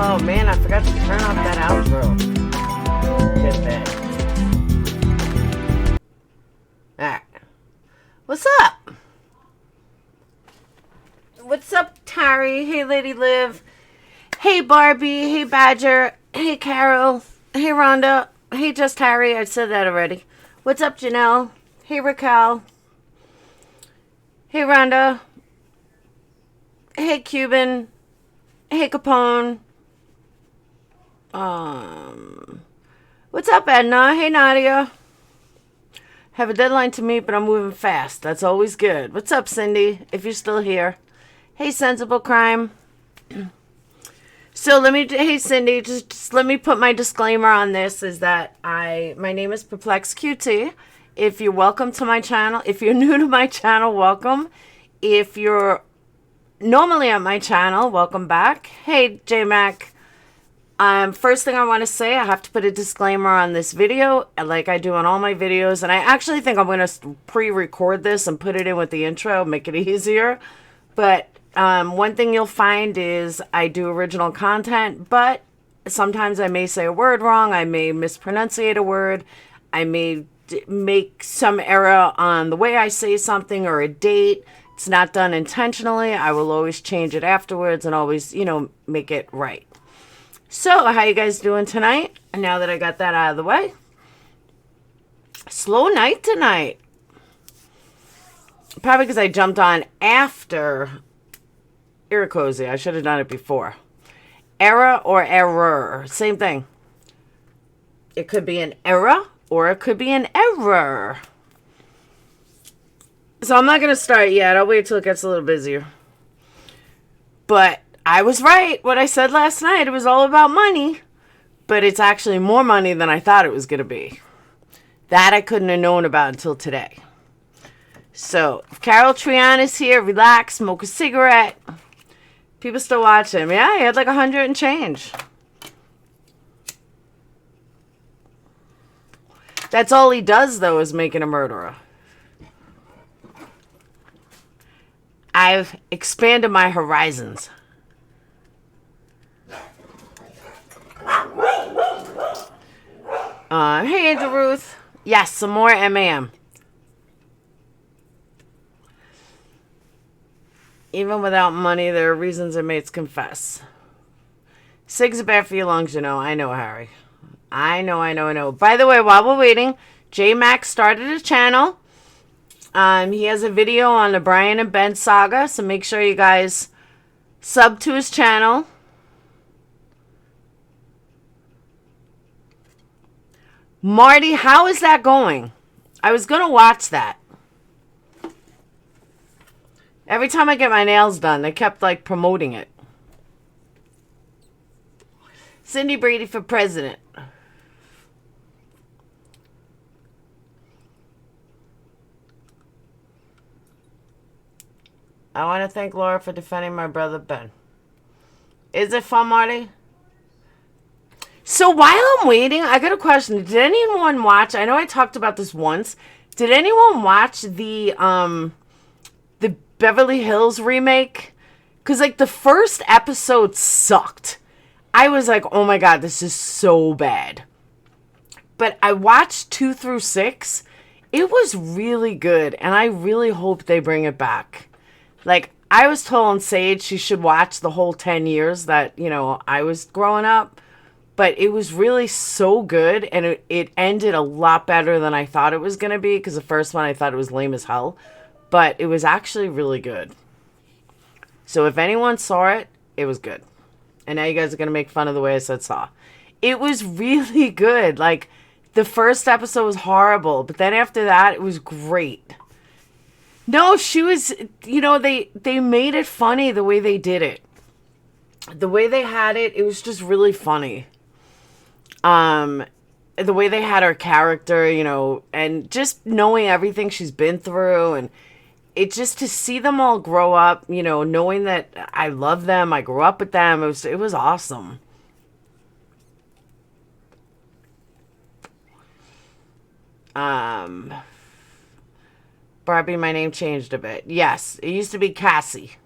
Oh man, I forgot to turn off that outro. Get that. Alright. What's up? What's up, Tari? Hey, Lady Liv. Hey, Barbie. Hey, Badger. Hey, Carol. Hey, Rhonda. Hey, Just Harry. I said that already. What's up, Janelle? Hey, Raquel. Hey, Rhonda. Hey, Cuban. Hey, Capone. What's up, Edna? Hey, Nadia. Have a deadline to meet, but I'm moving fast. That's always good. What's up, Cindy? If you're still here. Hey, Sensible Crime. So hey, Cindy, just let me put my disclaimer on this is that my name is PURPLEXEDQT. If you're welcome to my channel, if you're new to my channel, welcome. If you're normally on my channel, welcome back. Hey, J-Mac. First thing I want to say, I have to put a disclaimer on this video, like I do on all my videos. And I actually think I'm going to pre-record this and put it in with the intro, make it easier. But one thing you'll find is I do original content, but sometimes I may say a word wrong. I may mispronunciate a word. I may make some error on the way I say something or a date. It's not done intentionally. I will always change it afterwards and always, make it right. So, how you guys doing tonight? And now that I got that out of the way. Slow night tonight. Probably because I jumped on after Iracozy. I should have done it before. Error or error. Same thing. It could be an error or it could be an error. So I'm not going to start yet. I'll wait till it gets a little busier. But I was right. What I said last night, it was all about money. But it's actually more money than I thought it was going to be. That I couldn't have known about until today. So, if Carol Trian is here, relax, smoke a cigarette. People still watch him. Yeah, he had like 100 and change. That's all he does, though, is making a murderer. I've expanded my horizons. Hey, Angel Ruth. Yes, some more MAM. Even without money, there are reasons inmates confess. Cigs are bad for your lungs, I know, Harry. I know. By the way, while we're waiting, J-Mac started a channel. He has a video on the Brian and Ben saga, so make sure you guys sub to his channel. Marty, how is that going? I was going to watch that. Every time I get my nails done, they kept, promoting it. Cindy Brady for president. I want to thank Laura for defending my brother Ben. Is it fun, Marty? So while I'm waiting, I got a question. Did anyone watch, I know I talked about this once. Did anyone watch the Beverly Hills remake? Because, the first episode sucked. I was like, oh my God, this is so bad. But I watched 2 through 6. It was really good, and I really hope they bring it back. I was telling Sage she should watch the whole 10 years that, I was growing up. But it was really so good, and it ended a lot better than I thought it was going to be, because the first one I thought it was lame as hell. But it was actually really good. So if anyone saw it, it was good. And now you guys are going to make fun of the way I said saw. It was really good. The first episode was horrible, but then after that, it was great. No, she was, they made it funny the way they did it. The way they had it, it was just really funny. The way they had her character, and just knowing everything she's been through, and it just to see them all grow up, knowing that I love them, I grew up with them, it was awesome. Barbie, my name changed a bit. Yes, it used to be Cassie.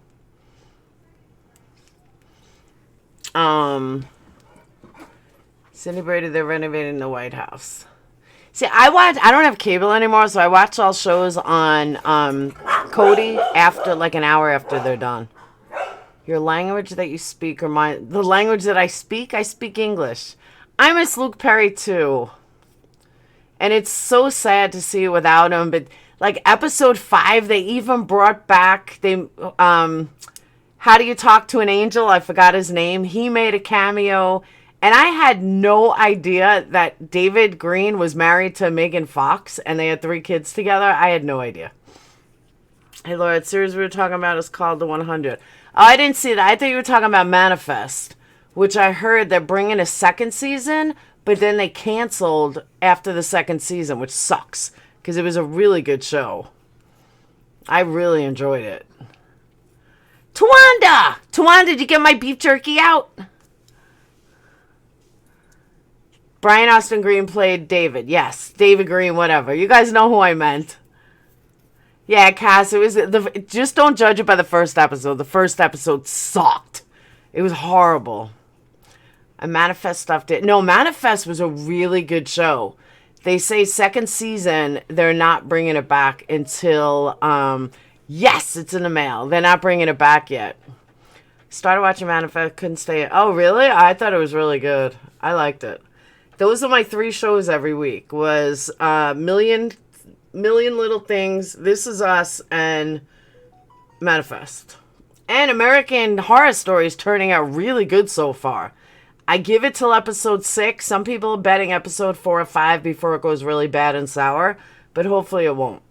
Cindy Brady, they're renovating the White House. See, I don't have cable anymore, so I watch all shows on Cody after, like, an hour after they're done. Your language that you speak or the language that I speak English. I miss Luke Perry too. And it's so sad to see it without him, but like episode 5, they even brought back How Do You Talk to an Angel? I forgot his name. He made a cameo. And I had no idea that David Green was married to Megan Fox and they had 3 kids together. I had no idea. Hey, Laura, the series we were talking about is called The 100. Oh, I didn't see that. I thought you were talking about Manifest, which I heard they're bringing a second season, but then they canceled after the second season, which sucks because it was a really good show. I really enjoyed it. Tawanda, did you get my beef jerky out? Brian Austin Green played David. Yes, David Green, whatever. You guys know who I meant. Yeah, Cass, it was just don't judge it by the first episode. The first episode sucked. It was horrible. And Manifest stuff did. No, Manifest was a really good show. They say second season, they're not bringing it back until, yes, it's in the mail. They're not bringing it back yet. Started watching Manifest, couldn't stay. Oh, really? I thought it was really good. I liked it. Those are my 3 shows every week. Was Million Little Things, This Is Us, and Manifest. And American Horror Story is turning out really good so far. I give it till episode 6. Some people are betting episode 4 or 5 before it goes really bad and sour. But hopefully it won't.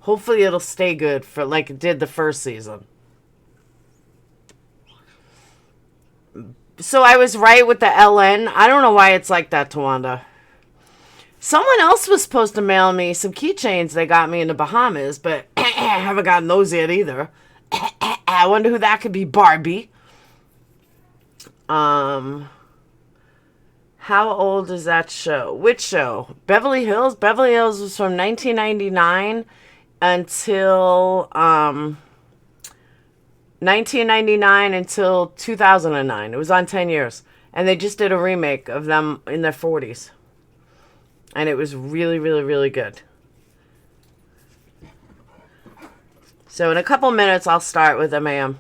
Hopefully it'll stay good for like it did the first season. So I was right with the LN. I don't know why it's like that, Tawanda. Someone else was supposed to mail me some keychains they got me in the Bahamas, but I haven't gotten those yet either. I wonder who that could be. Barbie. How old is that show? Which show? Beverly Hills? Beverly Hills was from 1999 until 1999 until 2009. It was on 10 years. And they just did a remake of them in their 40s. And it was really, really, really good. So in a couple minutes, I'll start with MAM.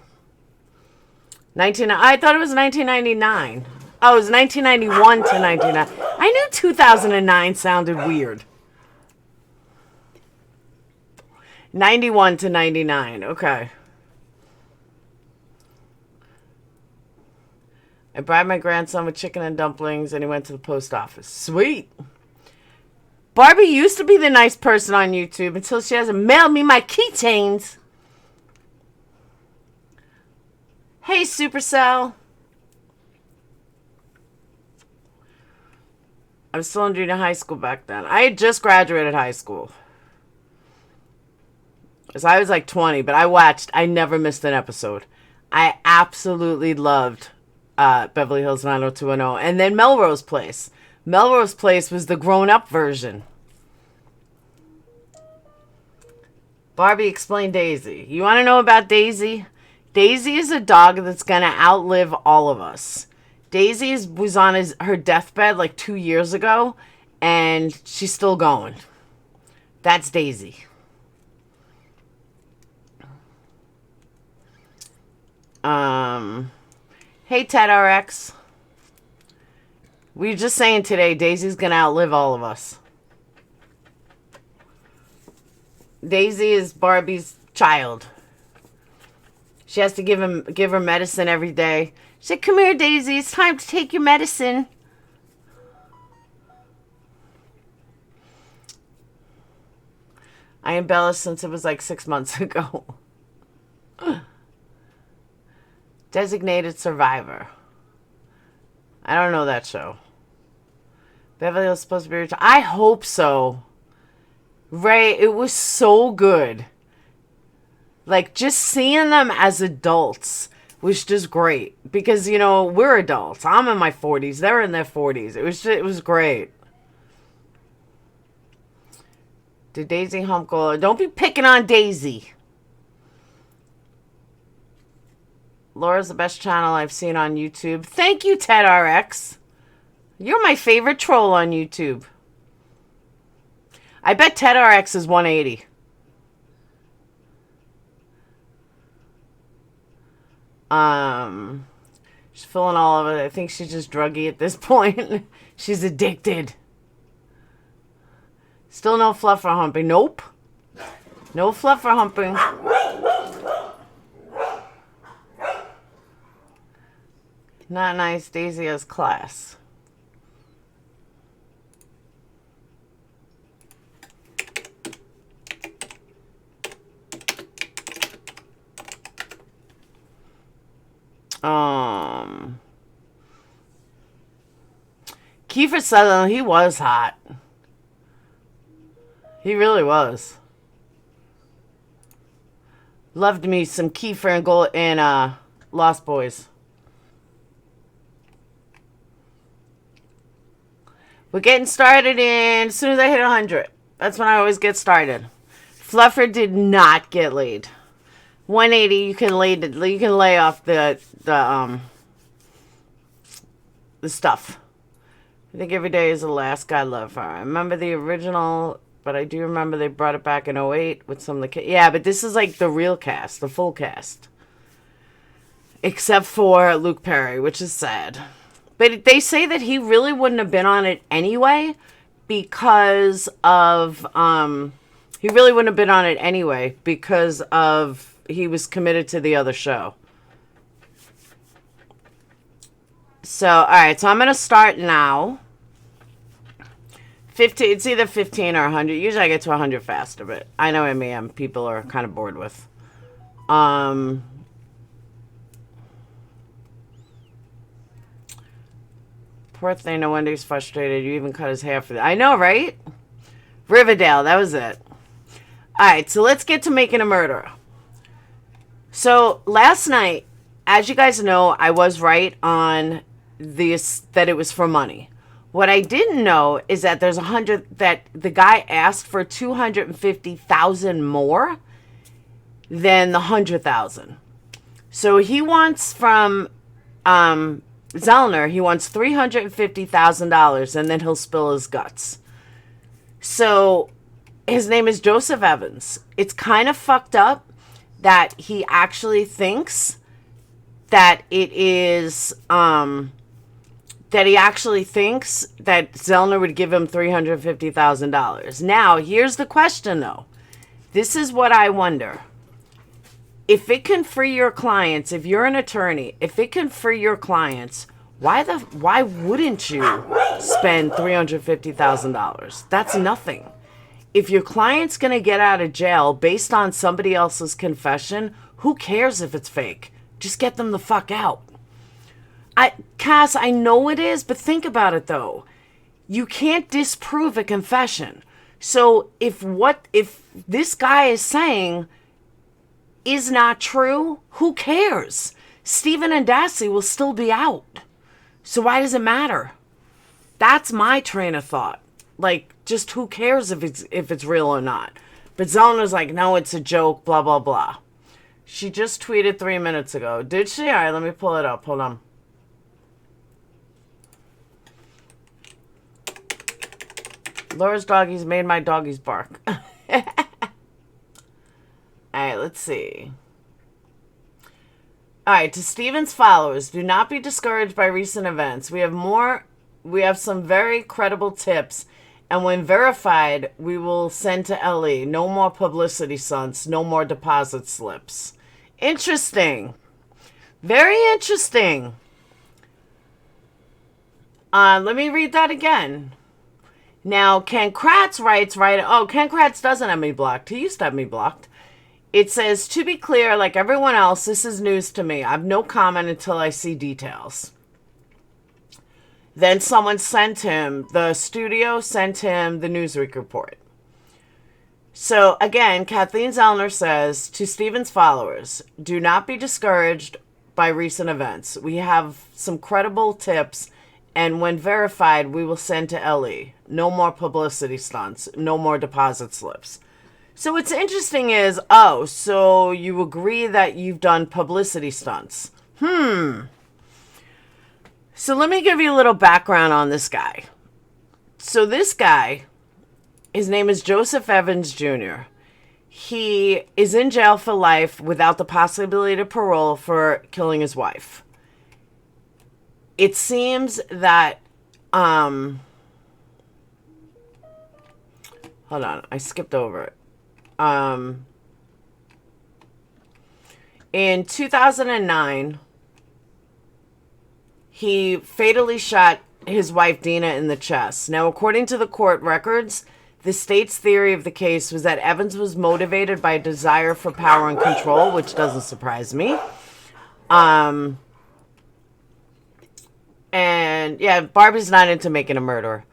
I thought it was 1999. Oh, it was 1991 to 99. I knew 2009 sounded weird. 91 to 99. Okay. I bribed my grandson with chicken and dumplings, and he went to the post office. Sweet. Barbie used to be the nice person on YouTube until she hasn't mailed me my keychains. Hey, Supercell. I was still in junior high school back then. I had just graduated high school. So I was like 20, but I never missed an episode. I absolutely loved Beverly Hills 90210. And then Melrose Place. Melrose Place was the grown-up version. Barbie, explain Daisy. You want to know about Daisy? Daisy is a dog that's going to outlive all of us. Daisy was on her deathbed like 2 years ago, and she's still going. That's Daisy. Hey, TedRx. We were just saying today, Daisy's going to outlive all of us. Daisy is Barbie's child. She has to give her medicine every day. She said, "Come here, Daisy. It's time to take your medicine." I embellished since it was like 6 months ago. Designated Survivor. I don't know that show. Beverly Hills is supposed to be retired. I hope so. Ray, it was so good. Like, just seeing them as adults was just great. Because, you know, we're adults. I'm in my 40s. They're in their 40s. It was great. Did Daisy hump go? Don't be picking on Daisy. Laura's the best channel I've seen on YouTube. Thank you, TedRx. You're my favorite troll on YouTube. I bet TedRx is 180. She's filling all of it. I think she's just druggy at this point. She's addicted. Still no fluff for humping. Nope. No fluff for humping. Not nice. Daisy has class. Kiefer Sutherland, he was hot. He really was. Loved me some Kiefer and Lost Boys. We're getting started in as soon as I hit 100. That's when I always get started. Fluffer did not get laid. 180, you can lay off the stuff. I think every day is the last. God love her. I remember the original, but I do remember they brought it back in 08 with some of the kids. Yeah, but this is like the real cast, the full cast. Except for Luke Perry, which is sad. But they say that he really wouldn't have been on it anyway because of, he really wouldn't have been on it anyway because of, he was committed to the other show. So, all right, so I'm going to start now. 15, it's either 15 or 100. Usually I get to 100 faster, but I know MAM people are kind of bored with. Poor thing, no wonder he's frustrated. You even cut his hair for that. I know, right? Riverdale, that was it. All right, so let's get to Making a Murderer. So last night, as you guys know, I was right on this, that it was for money. What I didn't know is that there's 100, that the guy asked for 250,000 more than the 100,000. So he wants from Zellner, he wants $350,000 and then he'll spill his guts. So his name is Joseph Evans. It's kind of fucked up that he actually thinks that it is, that he actually thinks that Zellner would give him $350,000. Now, here's the question, though. This is what I wonder. If it can free your clients, if you're an attorney, if it can free your clients, why wouldn't you spend $350,000? That's nothing. If your client's going to get out of jail based on somebody else's confession, who cares if it's fake? Just get them the fuck out. Cass, I know it is, but think about it though. You can't disprove a confession. So if this guy is saying is not true, who cares? Stephen and Dassey will still be out. So why does it matter? That's my train of thought. Like, just who cares if it's real or not? But Zellner's like, no, it's a joke, blah, blah, blah. She just tweeted 3 minutes ago. Did she? All right, let me pull it up. Hold on. Laura's doggies made my doggies bark. All right, let's see. All right, to Stephen's followers, do not be discouraged by recent events. We have some very credible tips, and when verified, we will send to LE. No more publicity stunts, no more deposit slips. Interesting. Very interesting. Let me read that again. Now, Ken Kratz writes, oh, Ken Kratz doesn't have me blocked. He used to have me blocked. It says, to be clear, like everyone else, this is news to me. I have no comment until I see details. Then someone sent him, the studio sent him the Newsweek report. So again, Kathleen Zellner says, to Stephen's followers, do not be discouraged by recent events. We have some credible tips, and when verified, we will send to LE. No more publicity stunts, no more deposit slips. So what's interesting is, oh, so you agree that you've done publicity stunts. So let me give you a little background on this guy. So this guy, his name is Joseph Evans Jr. He is in jail for life without the possibility of parole for killing his wife. It seems that, hold on, I skipped over it. In 2009, he fatally shot his wife Dina in the chest. Now, according to the court records, the state's theory of the case was that Evans was motivated by a desire for power and control, which doesn't surprise me. And yeah, Barbie's not into making a murderer.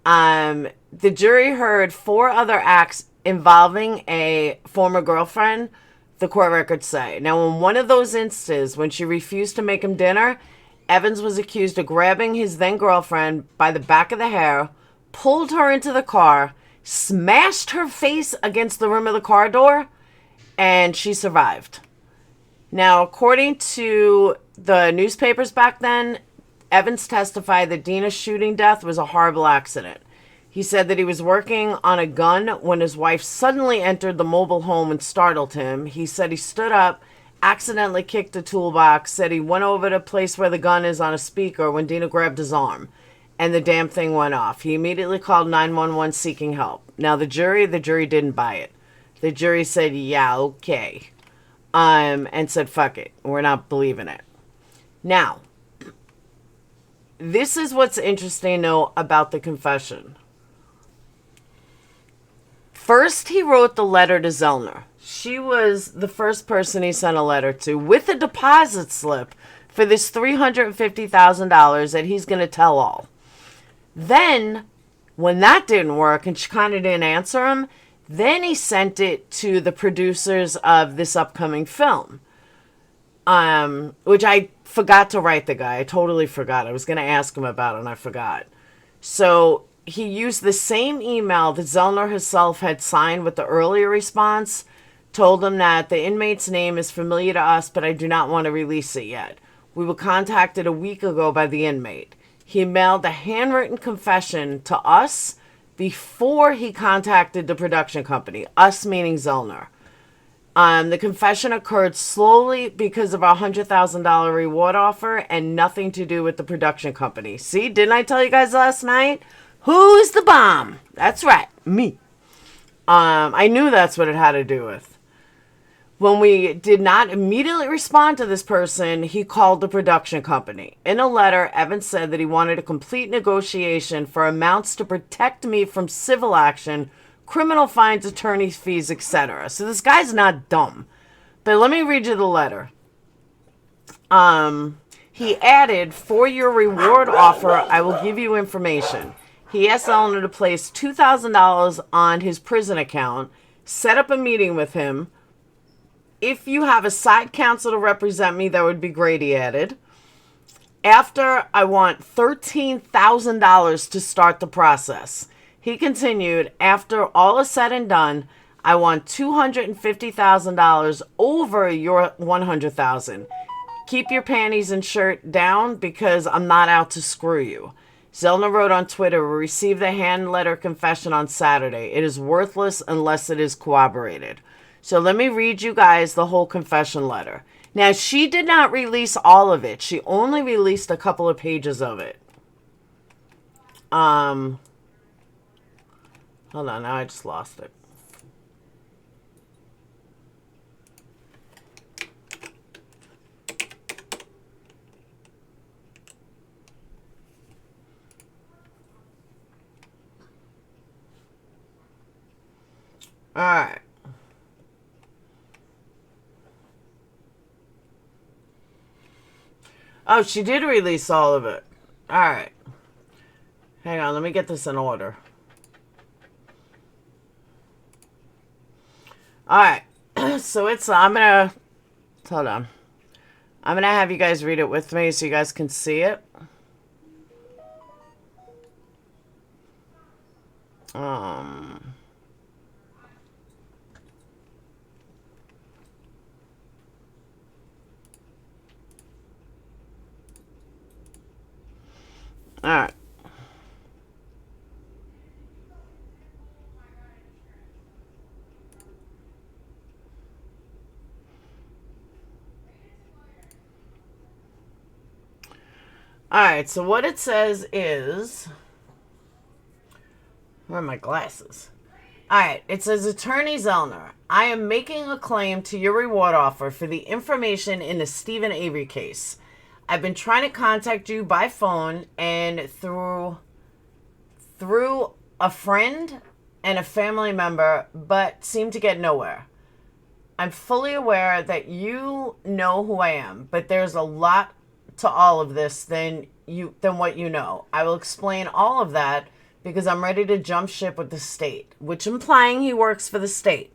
The jury heard 4 other acts involving a former girlfriend, the court records say. Now, in one of those instances, when she refused to make him dinner, Evans was accused of grabbing his then-girlfriend by the back of the hair, pulled her into the car, smashed her face against the rim of the car door, and she survived. Now, according to the newspapers back then, Evans testified that Dina's shooting death was a horrible accident. He said that he was working on a gun when his wife suddenly entered the mobile home and startled him. He said he stood up, accidentally kicked a toolbox, said he went over to the place where the gun is on a speaker when Dina grabbed his arm, and the damn thing went off. He immediately called 911 seeking help. Now, the jury didn't buy it. The jury said, yeah, okay, and said, fuck it, we're not believing it. Now, this is what's interesting, though, about the confession. First, he wrote the letter to Zellner. She was the first person he sent a letter to with a deposit slip for this $350,000 that he's going to tell all. Then, when that didn't work and she kind of didn't answer him, then he sent it to the producers of this upcoming film, which I forgot to write the guy. I totally forgot. I was going to ask him about it and I forgot. So he used the same email that Zellner herself had signed with the earlier response, told him that the inmate's name is familiar to us, but I do not want to release it yet. We were contacted a week ago by the inmate. He mailed a handwritten confession to us before he contacted the production company, us meaning Zellner. The confession occurred slowly because of our $100,000 reward offer and nothing to do with the production company. See, didn't I tell you guys last night? Who's the bomb? That's right, me. I knew that's what it had to do with. When we did not immediately respond to this person, he called the production company. In a letter, Evans said that he wanted a complete negotiation for amounts to protect me from civil action, criminal fines, attorney's fees, etc. So this guy's not dumb. But let me read you the letter. He added, for your reward offer, I will give you information. He asked Eleanor to place $2,000 on his prison account, set up a meeting with him. If you have a side counsel to represent me, that would be great, he added. After, I want $13,000 to start the process. He continued, after all is said and done, I want $250,000 over your $100,000. Keep your panties and shirt down because I'm not out to screw you. Zellner wrote on Twitter, we received the hand letter confession on Saturday. It is worthless unless it is corroborated. So let me read you guys the whole confession letter. Now, she did not release all of it. She only released a couple of pages of it. Hold on, now I just lost it. All right. Oh, she did release all of it. All right. Hang on, let me get this in order. All right. So it's, hold on. I'm going to have you guys read it with me so you guys can see it. right. Alright, so what it says is... Where are my glasses? Alright, it says, Attorney Zellner, I am making a claim to your reward offer for the information in the Stephen Avery case. I've been trying to contact you by phone and through a friend and a family member, but seem to get nowhere. I'm fully aware that you know who I am, but there's a lot to all of this than what you know. I will explain all of that because I'm ready to jump ship with the state, which implying he works for the state,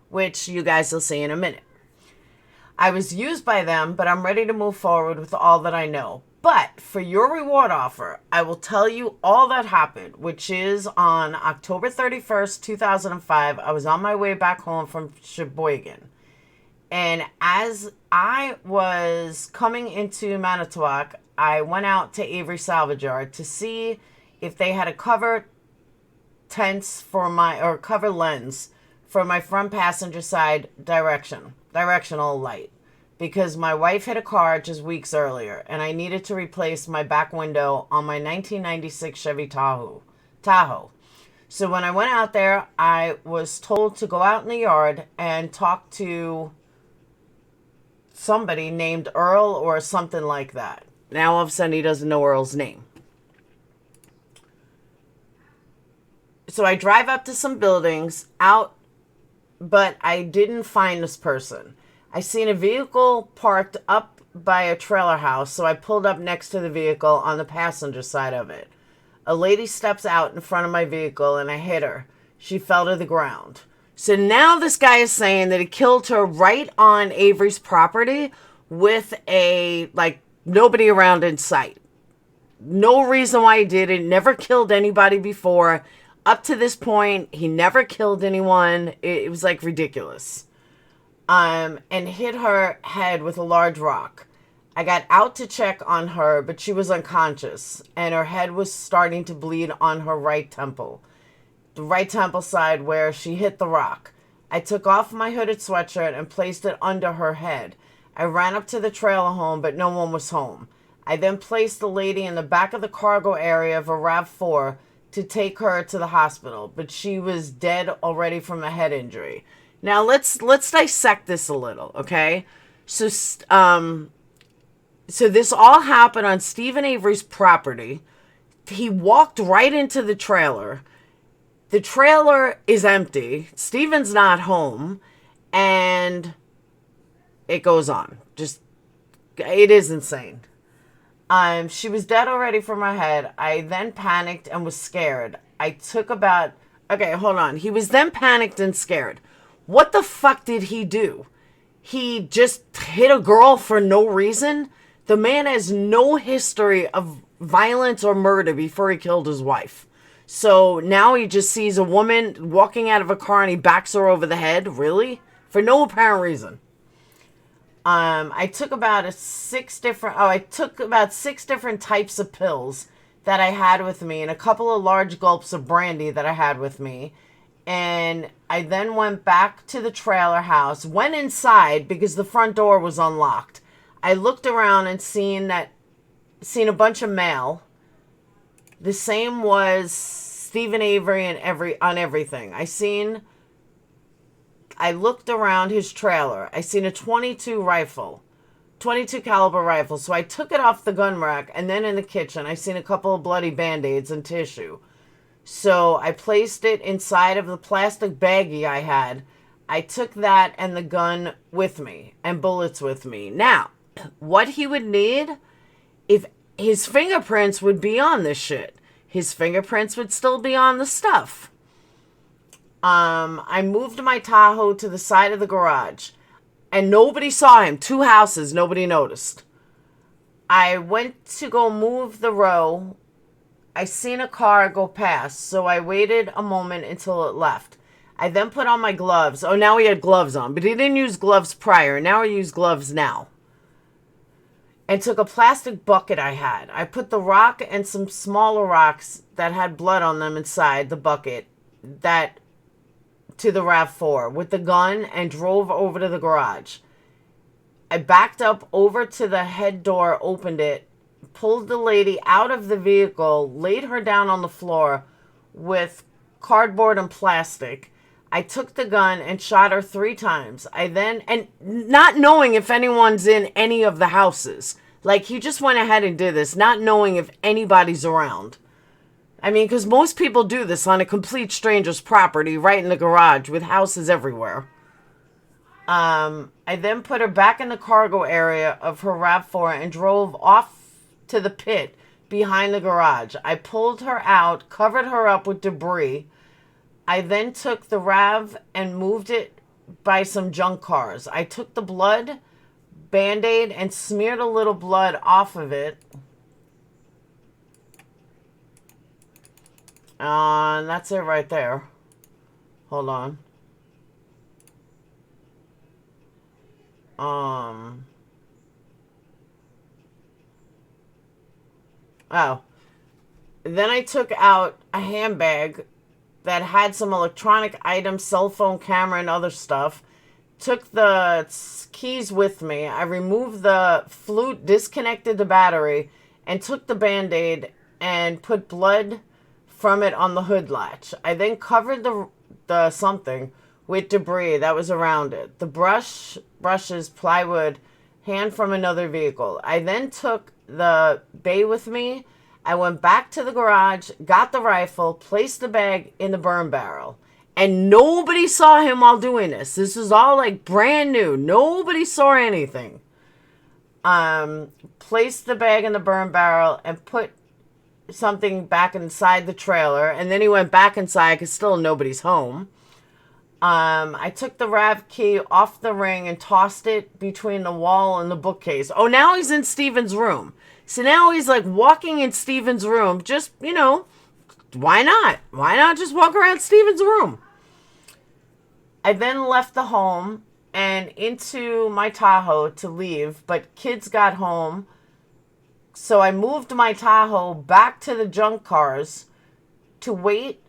which you guys will see in a minute. I was used by them, but I'm ready to move forward with all that I know. But for your reward offer, I will tell you all that happened, which is on October 31st, 2005. I was on my way back home from Sheboygan. And as I was coming into Manitowoc, I went out to Avery Salvage Yard to see if they had a cover cover lens for my front passenger side directional light, because my wife hit a car just weeks earlier and I needed to replace my back window on my 1996 Chevy Tahoe. So when I went out there, I was told to go out in the yard and talk to somebody named Earl or something like that. Now all of a sudden he doesn't know Earl's name. So I drive up to some buildings out, but I didn't find this person. I seen a vehicle parked up by a trailer house, so I pulled up next to the vehicle on the passenger side of it. A lady steps out in front of my vehicle and I hit her. She fell to the ground. So now this guy is saying that he killed her right on Avery's property with nobody around in sight. No reason why he did it. Never killed anybody before. Up to this point, he never killed anyone. It was ridiculous. And hit her head with a large rock. I got out to check on her, but she was unconscious and her head was starting to bleed on her right temple. The right temple side where she hit the rock. I took off my hooded sweatshirt and placed it under her head. I ran up to the trailer home, but no one was home. I then placed the lady in the back of the cargo area of a RAV4 to take her to the hospital, but she was dead already from a head injury. Now let's dissect this a little, okay? So this all happened on Stephen Avery's property. He walked right into the trailer. The trailer is empty. Stephen's not home, and it goes on. It is insane. She was dead already from her head. I then panicked and was scared. Hold on. He was then panicked and scared. What the fuck did he do? He just hit a girl for no reason? The man has no history of violence or murder before he killed his wife. So now he just sees a woman walking out of a car and he backs her over the head? Really? For no apparent reason. I took about six different types of pills that I had with me and a couple of large gulps of brandy that I had with me. And I then went back to the trailer house, went inside because the front door was unlocked. I looked around and seen a bunch of mail. The same was Stephen Avery and on everything. I looked around his trailer. I seen a 22 caliber rifle. So I took it off the gun rack, and then in the kitchen, I seen a couple of bloody Band-Aids and tissue. So I placed it inside of the plastic baggie I had. I took that and the gun with me and bullets with me. Now, what he would need, if his fingerprints would be on this shit. His fingerprints would still be on the stuff. I moved my Tahoe to the side of the garage. And nobody saw him. 2 houses, nobody noticed. I went to go move the row. I seen a car go past, so I waited a moment until it left. I then put on my gloves. Oh, now he had gloves on, but he didn't use gloves prior. Now he used gloves now. and took a plastic bucket I had. I put the rock and some smaller rocks that had blood on them inside the bucket that to the RAV4 with the gun and drove over to the garage. I backed up over to the head door, opened it, pulled the lady out of the vehicle, laid her down on the floor with cardboard and plastic. I took the gun and shot her 3 times. I then, and not knowing if anyone's in any of the houses. Like, he just went ahead and did this, not knowing if anybody's around. I mean, because most people do this on a complete stranger's property, right in the garage, with houses everywhere. I then put her back in the cargo area of her RAV4 and drove off to the pit behind the garage. I pulled her out, covered her up with debris. I then took the RAV and moved it by some junk cars. I took the blood, Band-Aid, and smeared a little blood off of it. And that's it right there. Hold on. Oh. Then I took out a handbag that had some electronic items, cell phone, camera, and other stuff. Took the keys with me. I removed the flute, disconnected the battery, and took the Band-Aid and put blood from it on the hood latch. I then covered the something with debris that was around it. The brushes, plywood, hand from another vehicle. I then took the bay with me. I went back to the garage, got the rifle, placed the bag in the burn barrel. And nobody saw him while doing this. This is all like brand new. Nobody saw anything. Placed the bag in the burn barrel and put something back inside the trailer. And then he went back inside because still nobody's home. I took the RAV key off the ring and tossed it between the wall and the bookcase. Oh, now he's in Steven's room. So now he's like walking in Steven's room. Just, you know, why not? Why not just walk around Steven's room? I then left the home and into my Tahoe to leave, but kids got home. So I moved my Tahoe back to the junk cars to wait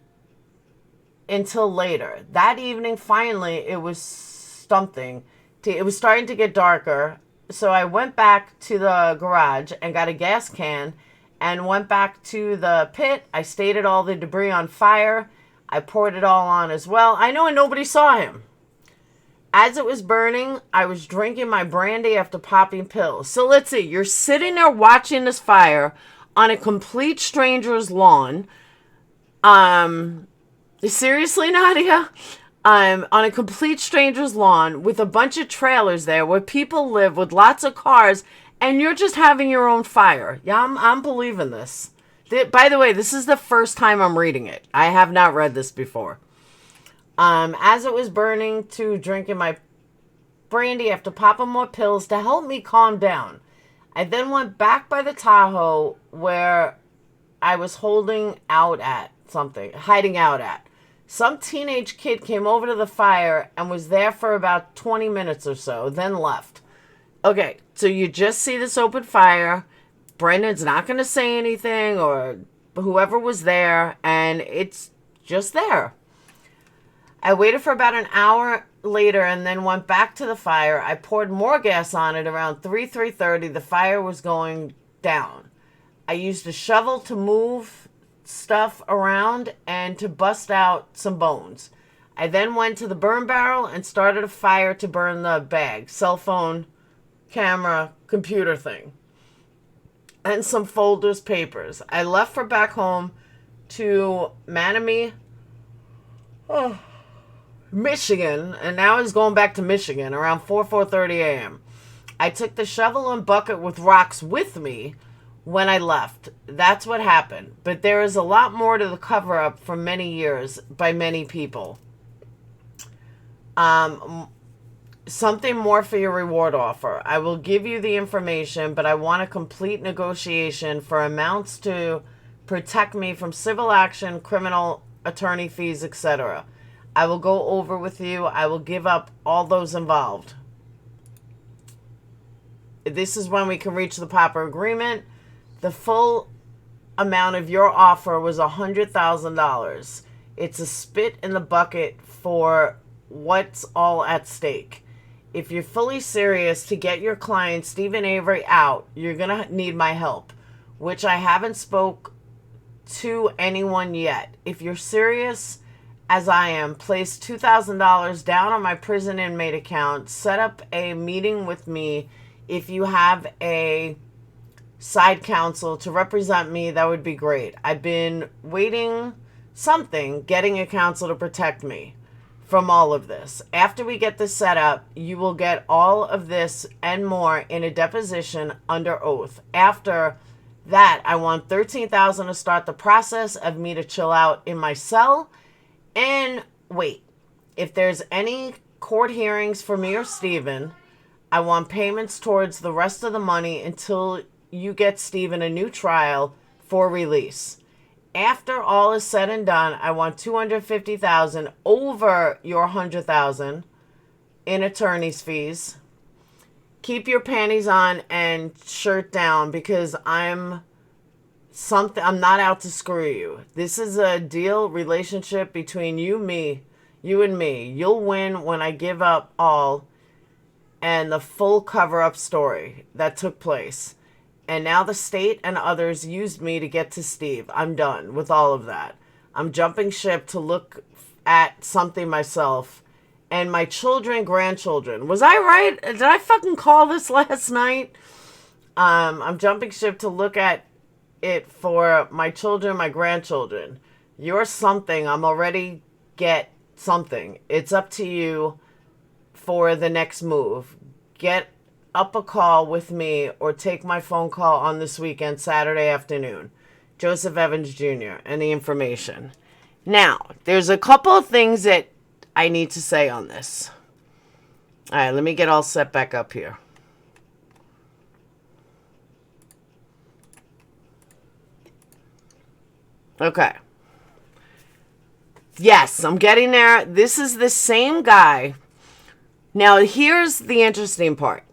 until later. That evening, finally, it was something. It was starting to get darker. So I went back to the garage and got a gas can and went back to the pit. I stated all the debris on fire. I poured it all on as well. I know, and nobody saw him. As it was burning, I was drinking my brandy after popping pills. So let's see. You're sitting there watching this fire on a complete stranger's lawn. Seriously, Nadia? On a complete stranger's lawn with a bunch of trailers there where people live with lots of cars, and you're just having your own fire. Yeah, I'm believing this. By the way, this is the first time I'm reading it. I have not read this before. As it was burning, to drinking my brandy after popping more pills to help me calm down. I then went back by the Tahoe where I was hiding out at. Some teenage kid came over to the fire and was there for about 20 minutes or so, then left. Okay, so you just see this open fire. Brendan's not going to say anything, or whoever was there, and it's just there. I waited for about an hour later and then went back to the fire. I poured more gas on it around 3:30. The fire was going down. I used a shovel to move stuff around and to bust out some bones. I then went to the burn barrel and started a fire to burn the bag, cell phone, camera, computer thing, and some folders, papers. I left for back home to Manami, Michigan, and now he's going back to Michigan around 4:30 a.m. I took the shovel and bucket with rocks with me when I left. That's what happened. But there is a lot more to the cover-up for many years by many people. Something more for your reward offer. I will give you the information, but I want a complete negotiation for amounts to protect me from civil action, criminal attorney fees, etc. I will go over with you. I will give up all those involved. this is when we can reach the proper agreement. The full amount of your offer was $100,000. It's a spit in the bucket for what's all at stake. If you're fully serious to get your client Stephen Avery out, you're going to need my help, which I haven't spoke to anyone yet. If you're serious, as I am, place $2,000 down on my prison inmate account. Set up a meeting with me. If you have a side counsel to represent me, that would be great. I've been waiting getting a counsel to protect me from all of this. After we get this set up, you will get all of this and more in a deposition under oath. After that, I want $13,000 to start the process of me to chill out in my cell and wait. If there's any court hearings for me or Stephen, I want payments towards the rest of the money until you get Stephen a new trial for release. After all is said and done, I want $250,000 over your $100,000 in attorney's fees. Keep your panties on and shirt down, because I'm not out to screw you. This is a deal relationship between you and me. You'll win when I give up all and the full cover-up story that took place. And now the state and others used me to get to Steve. I'm done with all of that. I'm jumping ship to look at something myself. And my children, grandchildren. Was I right? Did I fucking call this last night? I'm jumping ship to look at it for my children, my grandchildren. You're something. I'm already get something. It's up to you for the next move. Get up a call with me or take my phone call on this weekend, Saturday afternoon. Joseph Evans Jr. and the information. Now, there's a couple of things that I need to say on this. All right, let me get all set back up here. Okay. Yes, I'm getting there. This is the same guy. Now, here's the interesting part.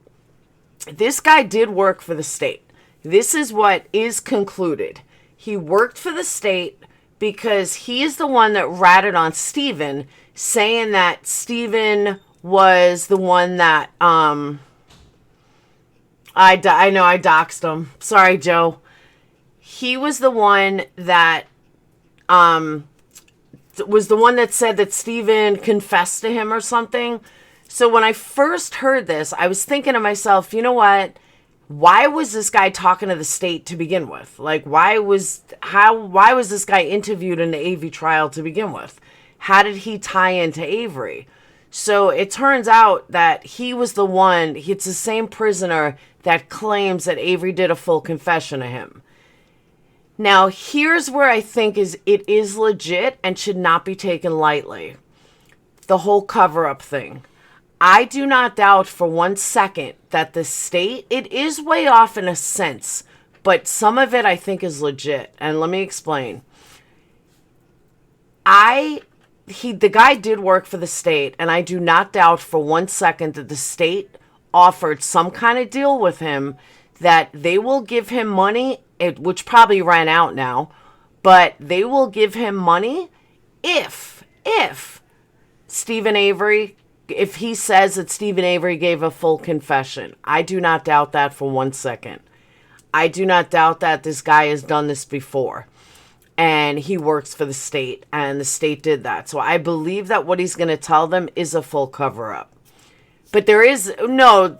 This guy did work for the state. This is what is concluded. He worked for the state because he is the one that ratted on Stephen, saying that Stephen was the one that, I know I doxed him. Sorry, Joe. He was the one that, was the one that said that Stephen confessed to him or something. So when I first heard this, I was thinking to myself, you know what? Why was this guy talking to the state to begin with? Like, why was this guy interviewed in the Avery trial to begin with? How did he tie into Avery? So it turns out that he was the one, it's the same prisoner that claims that Avery did a full confession to him. Now, here's where I think it is legit and should not be taken lightly. The whole cover-up thing. I do not doubt for 1 second that the state, it is way off in a sense, but some of it I think is legit. And let me explain. The guy did work for the state, and I do not doubt for 1 second that the state offered some kind of deal with him that they will give him money, which probably ran out now, but they will give him money if Stephen Avery, if he says that Stephen Avery gave a full confession. I do not doubt that for 1 second. I do not doubt that this guy has done this before. And he works for the state, and the state did that. So I believe that what he's going to tell them is a full cover-up. But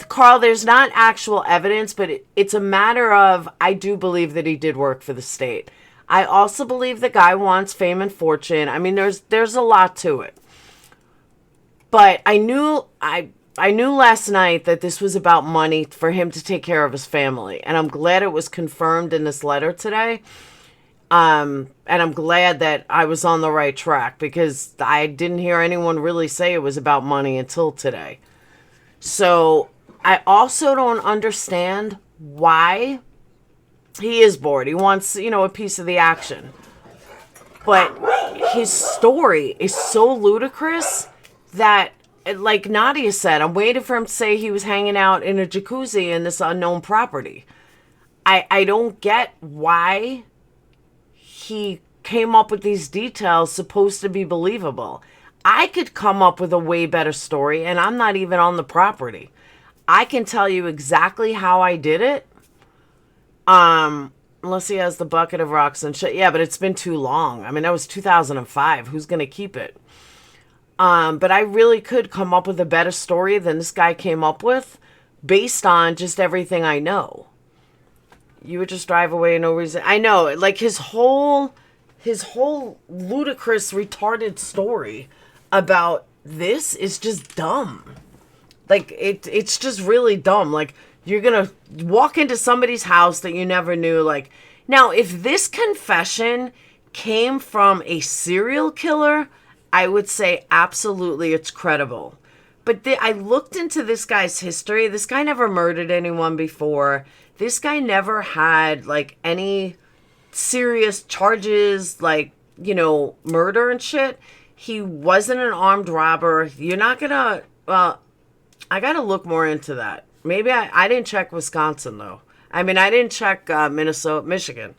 Carl, there's not actual evidence, but it's a matter of, I do believe that he did work for the state. I also believe the guy wants fame and fortune. I mean, there's a lot to it. But I knew last night that this was about money for him to take care of his family. And I'm glad it was confirmed in this letter today. And I'm glad that I was on the right track, because I didn't hear anyone really say it was about money until today. So I also don't understand why he is bored. He wants, a piece of the action. But his story is so ludicrous that like Nadia said, I'm waiting for him to say he was hanging out in a jacuzzi in this unknown property. I don't get why he came up with these details supposed to be believable. I could come up with a way better story, and I'm not even on the property. I can tell you exactly how I did it. Unless he has the bucket of rocks and shit. Yeah, but it's been too long. I mean, that was 2005. Who's going to keep it? But I really could come up with a better story than this guy came up with based on just everything I know. You would just drive away no reason. I know, like his whole ludicrous, retarded story about this is just dumb. Like it's just really dumb. Like you're gonna walk into somebody's house that you never knew. Like now, if this confession came from a serial killer, I would say absolutely it's credible. But I looked into this guy's history. This guy never murdered anyone before. This guy never had, like, any serious charges, like, you know, murder and shit. He wasn't an armed robber. You're not gonna, well, I gotta look more into that. Maybe I didn't check Wisconsin, though. I mean, I didn't check Minnesota, Michigan.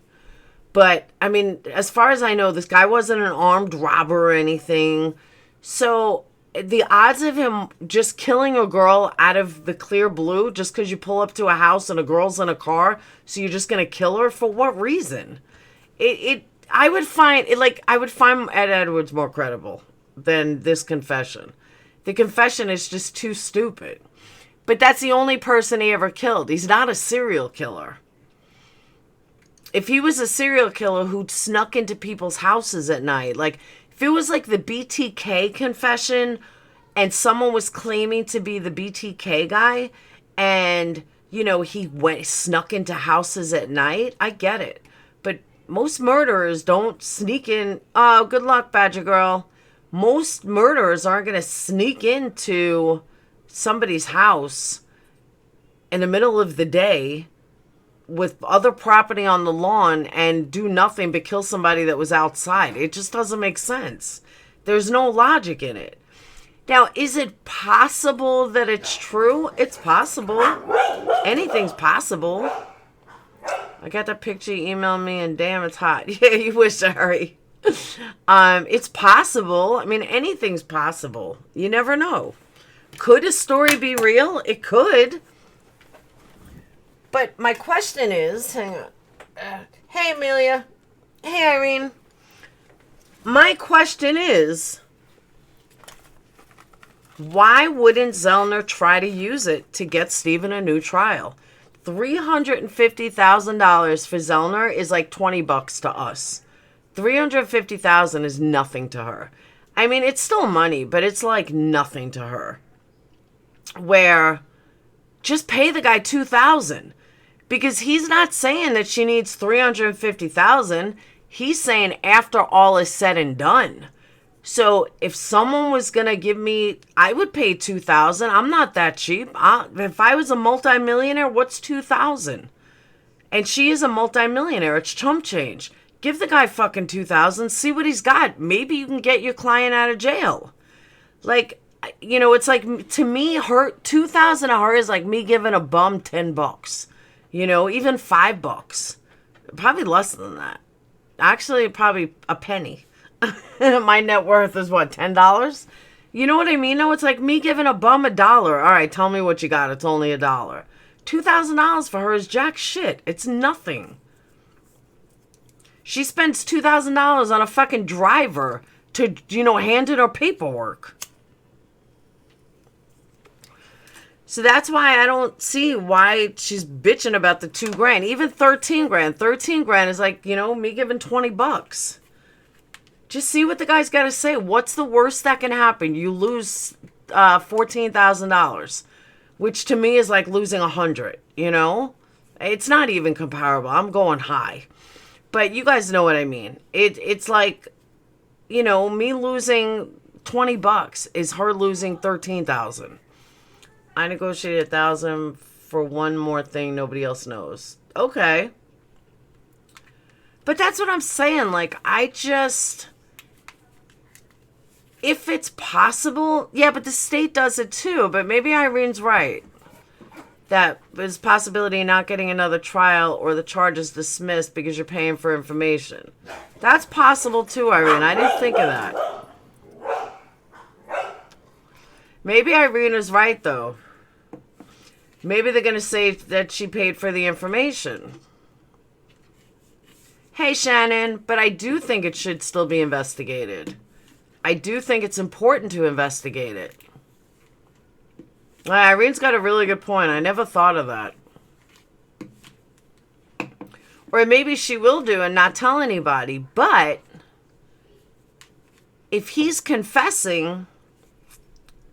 But, I mean, as far as I know, this guy wasn't an armed robber or anything. So the odds of him just killing a girl out of the clear blue just because you pull up to a house and a girl's in a car, so you're just going to kill her? For what reason? I would find Ed Edwards more credible than this confession. The confession is just too stupid. But that's the only person he ever killed. He's not a serial killer. If he was a serial killer who snuck into people's houses at night, like if it was like the BTK confession and someone was claiming to be the BTK guy and, you know, he snuck into houses at night, I get it. But most murderers don't sneak in. Oh, good luck, Badger Girl. Most murderers aren't going to sneak into somebody's house in the middle of the day with other property on the lawn and do nothing but kill somebody that was outside. It just doesn't make sense. There's no logic in it. Now, is it possible that it's true? It's possible. Anything's possible. I got that picture you emailed me and damn, it's hot. Yeah, you wish to hurry. It's possible. I mean, anything's possible. You never know. Could a story be real? It could. But my question is, hang on. Hey, Amelia. Hey, Irene. My question is, why wouldn't Zellner try to use it to get Stephen a new trial? $350,000 for Zellner is like $20 to us. $350,000 is nothing to her. I mean, it's still money, but it's like nothing to her. Where just pay the guy $2,000. Because he's not saying that she needs $350,000. He's saying after all is said and done. So if someone was going to give me, I would pay $2,000. I'm not that cheap. If I was a multimillionaire, what's $2,000? And she is a multimillionaire. It's chump change. Give the guy fucking $2,000. See what he's got. Maybe you can get your client out of jail. Like, you know, it's like, to me, her $2,000 to her is like me giving a bum $10. You know, even $5. Probably less than that. Actually, probably a penny. My net worth is what, $10? You know what I mean? No, it's like me giving a bum $1. All right, tell me what you got. It's only $1. $2,000 for her is jack shit. It's nothing. She spends $2,000 on a fucking driver to, you know, hand in her paperwork. So that's why I don't see why she's bitching about the $2,000. Even $13,000. $13,000 is like, you know, me giving $20. Just see what the guy's got to say. What's the worst that can happen? You lose $14,000, which to me is like losing $100. You know, it's not even comparable. I'm going high, but you guys know what I mean. It's like, you know, me losing $20 is her losing $13,000. I negotiated $1,000 for one more thing nobody else knows. Okay. But that's what I'm saying. Like, I just... if it's possible, yeah, but the state does it too. But maybe Irene's right. That there's possibility of not getting another trial or the charges dismissed because you're paying for information. That's possible too, Irene. I didn't think of that. Maybe Irene is right, though. Maybe they're going to say that she paid for the information. Hey, Shannon, but I do think it should still be investigated. I do think it's important to investigate it. Irene's got a really good point. I never thought of that. Or maybe she will do and not tell anybody. But if he's confessing,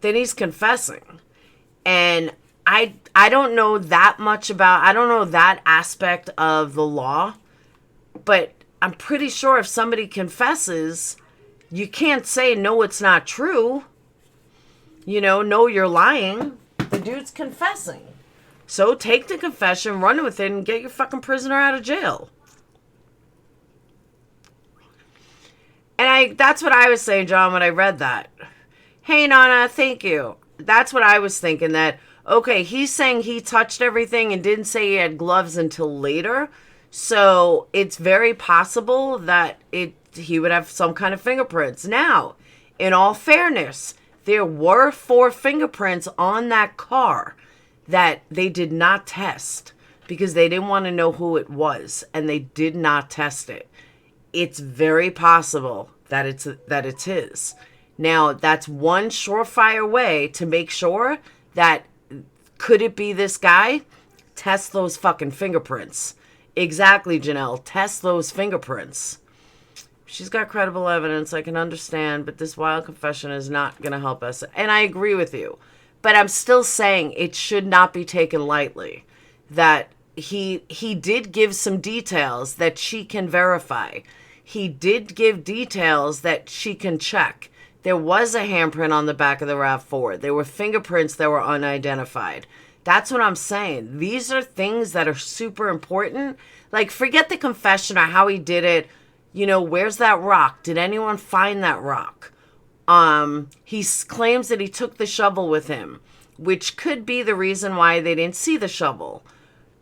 then he's confessing. And I don't know that much about, I don't know that aspect of the law. But I'm pretty sure if somebody confesses, you can't say, no, it's not true. You know, no, you're lying. The dude's confessing. So take the confession, run with it, and get your fucking prisoner out of jail. And that's what I was saying, John, when I read that. Hey, Nana, thank you. That's what I was thinking, that, okay, he's saying he touched everything and didn't say he had gloves until later. So it's very possible that he would have some kind of fingerprints. Now, in all fairness, there were 4 fingerprints on that car that they did not test because they didn't want to know who it was, and they did not test it. It's very possible that it's his. Now, that's one surefire way to make sure that, could it be this guy? Test those fucking fingerprints. Exactly, Janelle. Test those fingerprints. She's got credible evidence, I can understand, but this wild confession is not going to help us. And I agree with you. But I'm still saying it should not be taken lightly. That he did give some details that she can verify. He did give details that she can check. There was a handprint on the back of the RAV4. There were fingerprints that were unidentified. That's what I'm saying. These are things that are super important. Like, forget the confession or how he did it. You know, where's that rock? Did anyone find that rock? He claims that he took the shovel with him, which could be the reason why they didn't see the shovel.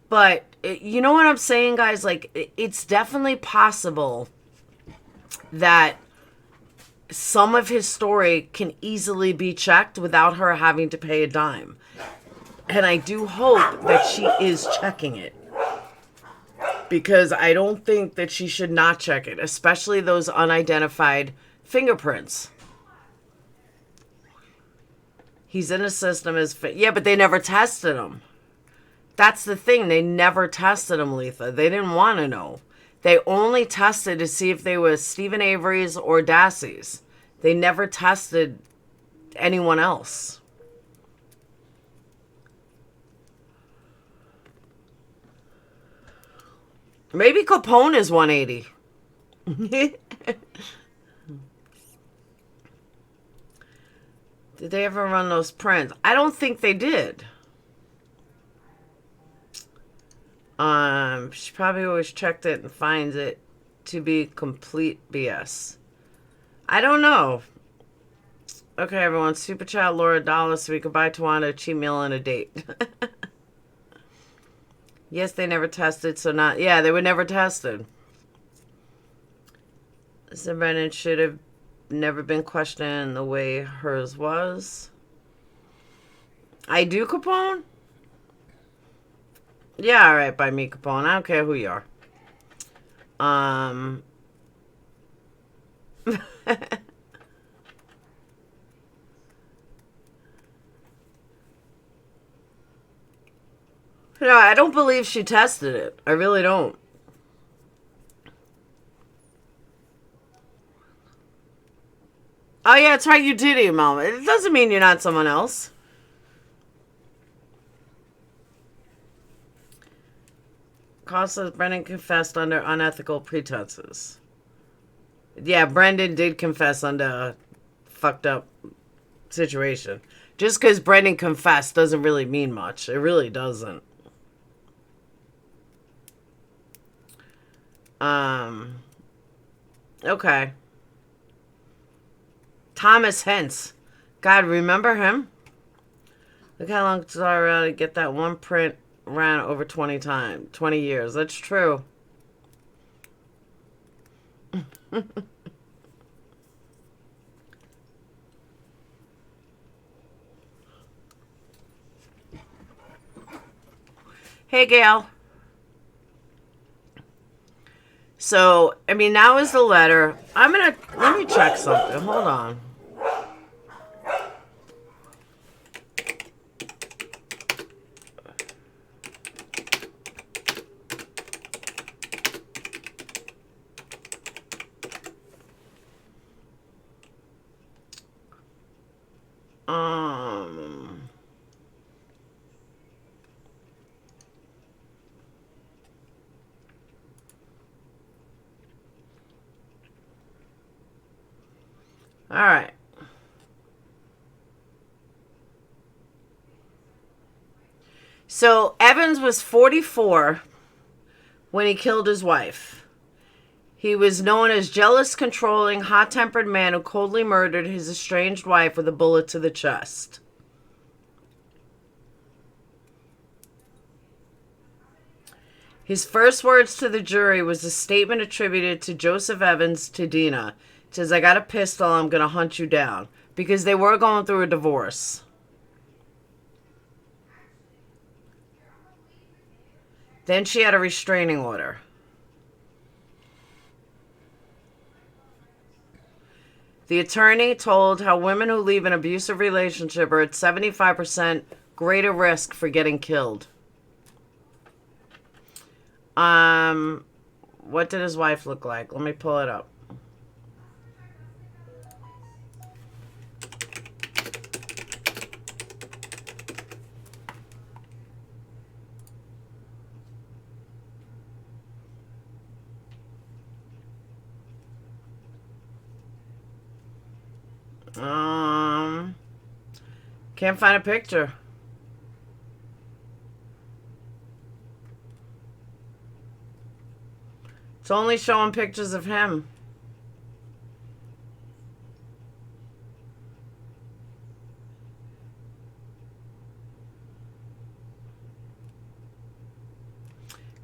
But you know what I'm saying, guys? Like, it's definitely possible that some of his story can easily be checked without her having to pay a dime. And I do hope that she is checking it. Because I don't think that she should not check it. Especially those unidentified fingerprints. He's in a system as... Yeah, but they never tested him. That's the thing. They never tested him, Letha. They didn't want to know. They only tested to see if they were Stephen Avery's or Dassey's. They never tested anyone else. Maybe Capone is 180. Did they ever run those prints? I don't think they did. She probably always checked it and finds it to be complete BS. I don't know. Okay, everyone. Super chat Laura $1 so we can buy Tawanda a cheap meal and a date. Yes, they never tested, so not... Yeah, they were never tested. So Brennan should have never been questioned the way hers was. I do, Capone? Yeah, alright, by me, Capone. I don't care who you are. No, I don't believe she tested it. I really don't. Oh, yeah, it's right. You did email me. It doesn't mean you're not someone else. Carl says Brendan confessed under unethical pretenses. Yeah, Brendan did confess under a fucked up situation. Just because Brendan confessed doesn't really mean much. It really doesn't. Okay. Thomas Hentz. God, remember him? Look how long it took to get that one print ran over 20 years. That's true. Hey, Gail. So, I mean, that was the letter. Let me check something. Hold on. All right. So Evans was 44 when he killed his wife. He was known as jealous, controlling, hot-tempered man who coldly murdered his estranged wife with a bullet to the chest. His first words to the jury was a statement attributed to Joseph Evans to Dina. It says, "I got a pistol, I'm going to hunt you down." Because they were going through a divorce. Then she had a restraining order. The attorney told how women who leave an abusive relationship are at 75% greater risk for getting killed. What did his wife look like? Let me pull it up. Can't find a picture. It's only showing pictures of him.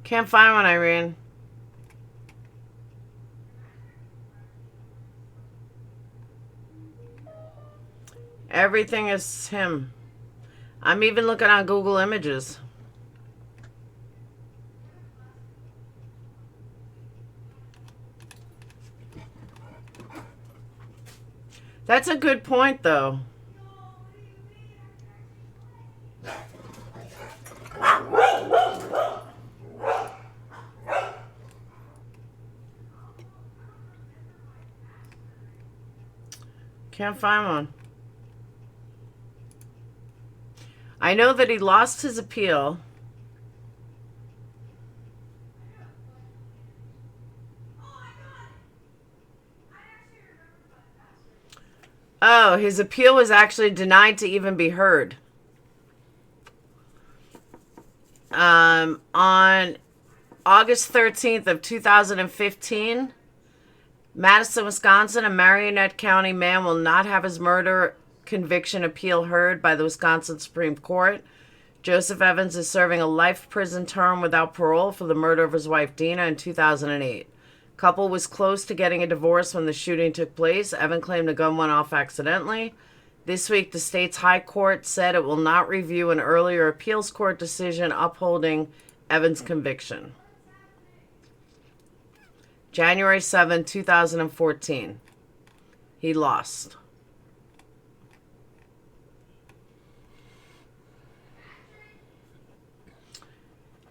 Can't find one, Irene. Everything is him. I'm even looking on Google Images. That's a good point, though. Can't find one. I know that he lost his appeal. Oh, his appeal was actually denied to even be heard. On August 13th of 2015, Madison, Wisconsin, a Marionette County man will not have his murder conviction appeal heard by the Wisconsin Supreme Court. Joseph Evans is serving a life prison term without parole for the murder of his wife Dina in 2008. Couple was close to getting a divorce when the shooting took place. Evan claimed the gun went off accidentally. This week, the state's high court said it will not review an earlier appeals court decision upholding Evans' conviction. January 7, 2014. He lost.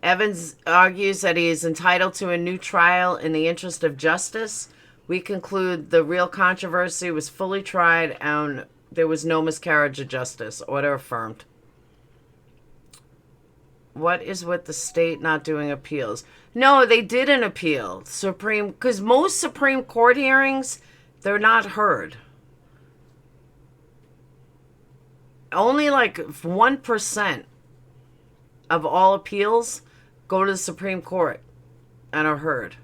Evans argues that he is entitled to a new trial in the interest of justice. We conclude the real controversy was fully tried and there was no miscarriage of justice. Order affirmed. What is with the state not doing appeals? No, they did an appeal. Because most Supreme Court hearings, they're not heard. Only like 1% of all appeals go to the Supreme Court and are heard.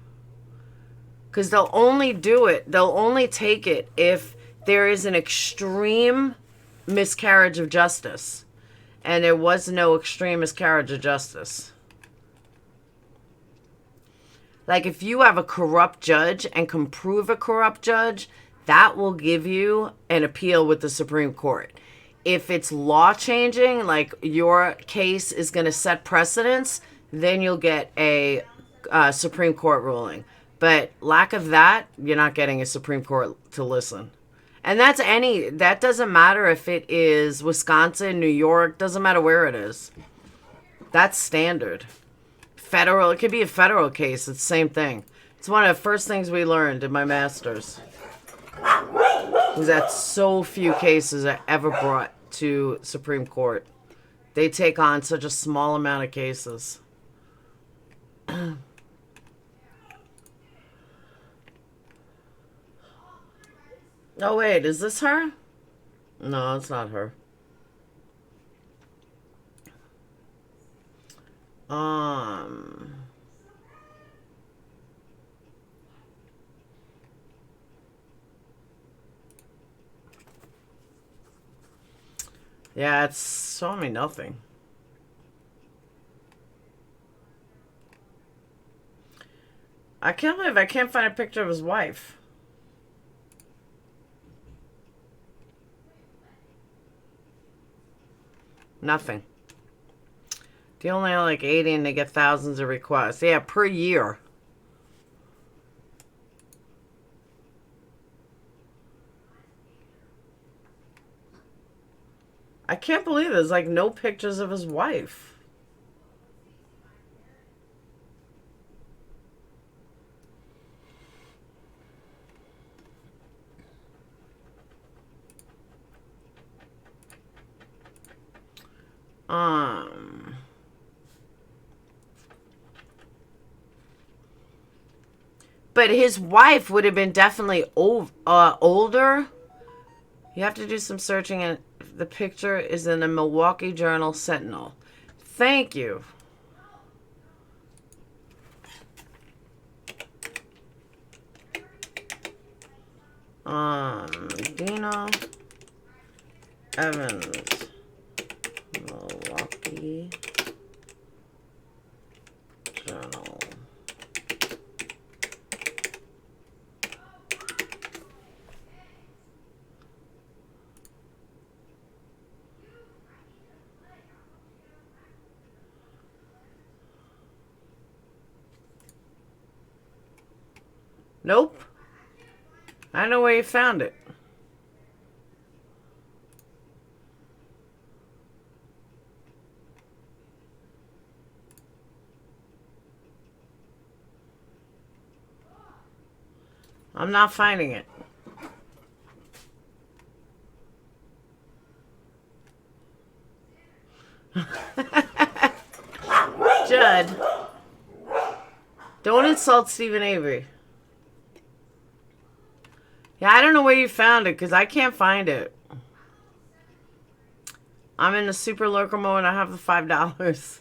Because they'll only do it, they'll only take it if there is an extreme miscarriage of justice. And there was no extreme miscarriage of justice. Like, if you have a corrupt judge and can prove a corrupt judge, that will give you an appeal with the Supreme Court. If it's law changing, like your case is going to set precedents, then you'll get a Supreme Court ruling. But lack of that, you're not getting a Supreme Court to listen. And that doesn't matter if it is Wisconsin, New York, doesn't matter where it is. That's standard. Federal, it could be a federal case, it's the same thing. It's one of the first things we learned in my master's. Was that so few cases are ever brought to Supreme Court. They take on such a small amount of cases. Oh wait, is this her? No, it's not her. Yeah, it's showing me nothing. I can't believe I can't find a picture of his wife. Nothing. They only have like 80 and they get thousands of requests. Yeah, per year. I can't believe there's like no pictures of his wife. But his wife would have been definitely older. You have to do some searching, and the picture is in the Milwaukee Journal Sentinel. Thank you. Dina Evans, Milwaukee Journal. Nope. I don't know where you found it. I'm not finding it. Judd, don't insult Stephen Avery. Yeah, I don't know where you found it because I can't find it. I'm in the super lurker mode. I have the $5.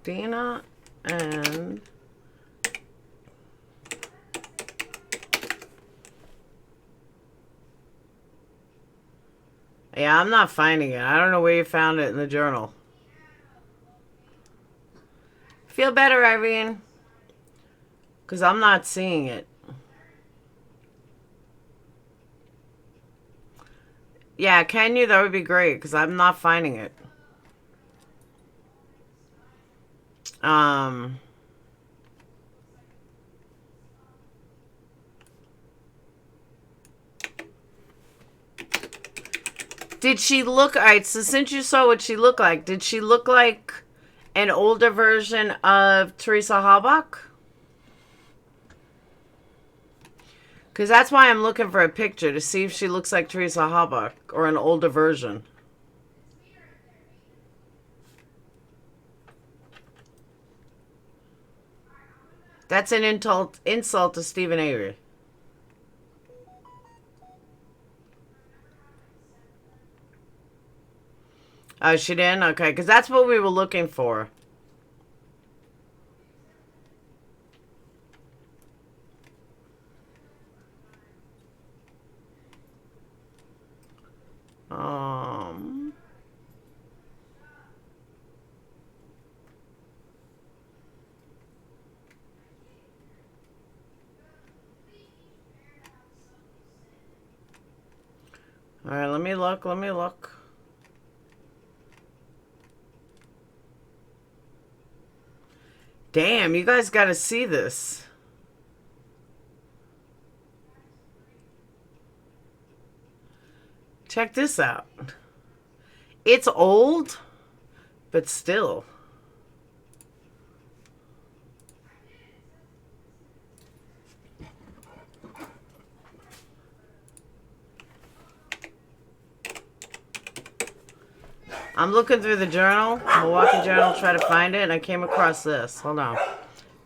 Dina and yeah, I'm not finding it. I don't know where you found it in the journal. Feel better, Irene? Because I'm not seeing it. Yeah, can you? That would be great because I'm not finding it. Did she look... Alright, so since you saw what she looked like, did she look like an older version of Teresa Halbach? Because that's why I'm looking for a picture, to see if she looks like Teresa Halbach or an older version. That's an insult to Stephen Avery. Oh, she didn't? Okay, because that's what we were looking for. Um... Alright, let me look, let me look. Damn, you guys gotta see this. Check this out. It's old, but still. I'm looking through the journal, Milwaukee Journal, try to find it, and I came across this. Hold on.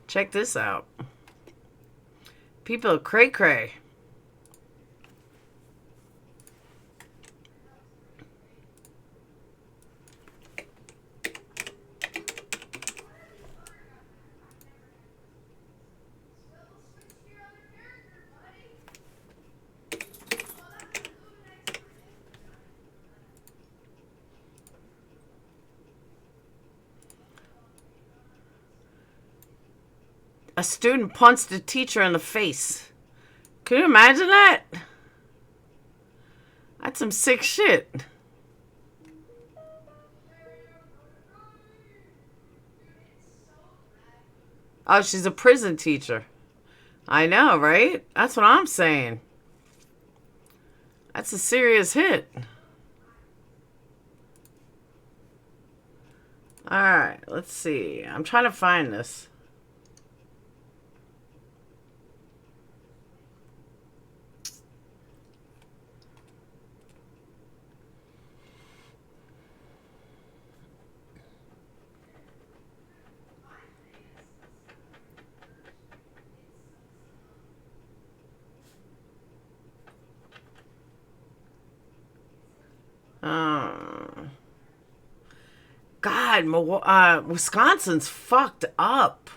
Check this out. People are cray-cray. A student punched a teacher in the face. Can you imagine that? That's some sick shit. Oh, she's a prison teacher. I know, right? That's what I'm saying. That's a serious hit. Alright, let's see. I'm trying to find this. God, Wisconsin's fucked up.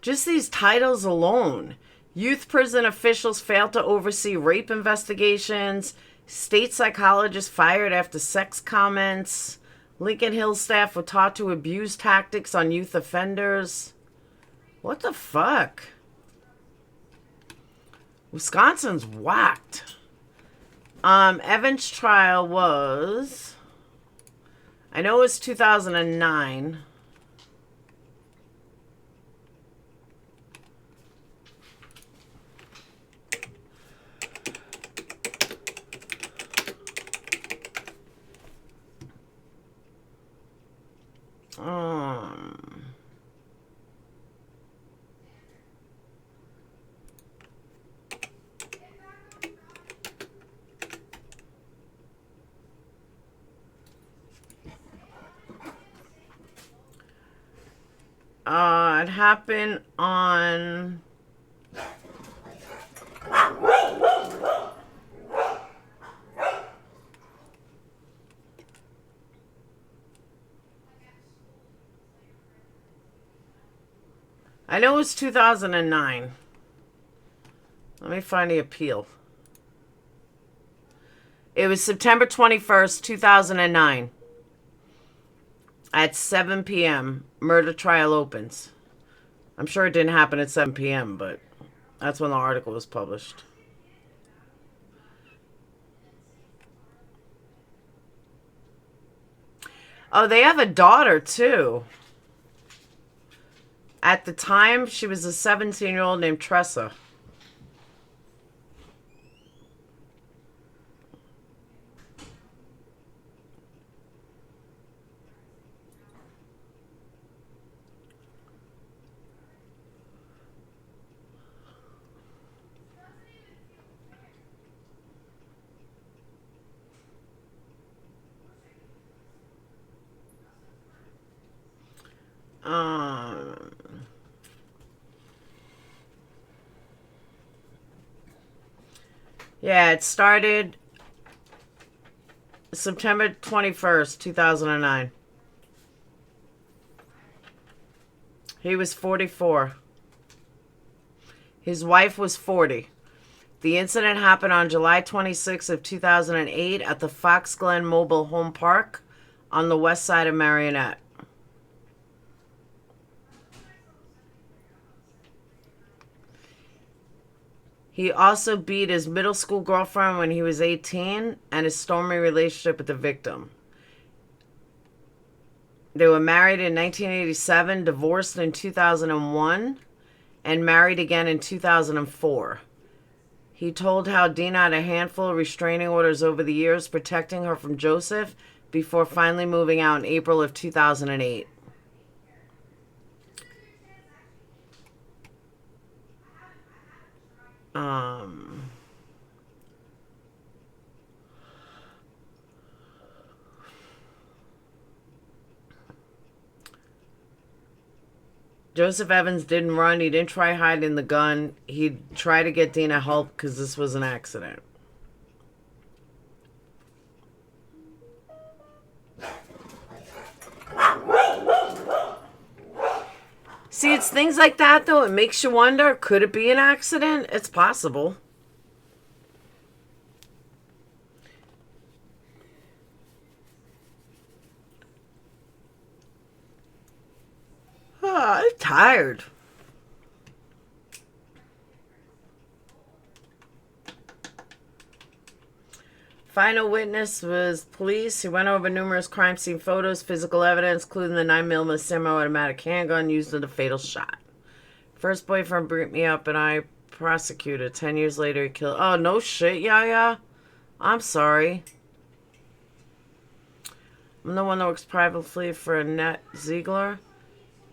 Just these titles alone. Youth prison officials failed to oversee rape investigations. State psychologist fired after sex comments. Lincoln Hill staff were taught to abuse tactics on youth offenders. What the fuck? Wisconsin's whacked. Evans' trial was... I know it was 2009. It happened on... I know it was 2009. Let me find the appeal. It was September 21st, 2009. At 7 p.m., murder trial opens. I'm sure it didn't happen at 7 p.m., but that's when the article was published. Oh, they have a daughter, too. At the time, she was a 17-year-old named Tressa. Yeah, it started September 21st, 2009. He was 44. His wife was 40. The incident happened on July 26th of 2008 at the Fox Glen Mobile Home Park on the west side of Marionette. He also beat his middle school girlfriend when he was 18 and his stormy relationship with the victim. They were married in 1987, divorced in 2001, and married again in 2004. He told how Dina had a handful of restraining orders over the years protecting her from Joseph before finally moving out in April of 2008. Joseph Evans didn't run. He didn't try hiding the gun. He tried to get Dina help because this was an accident. See, it's things like that, though. It makes you wonder, could it be an accident? It's possible. I'm tired. Final witness was police. He went over numerous crime scene photos, physical evidence, including the 9mm semi-automatic handgun used in the fatal shot. First boyfriend beat me up and I prosecuted. 10 years later, he killed... Oh, no shit, Yaya. I'm sorry. I'm the one that works privately for Annette Ziegler.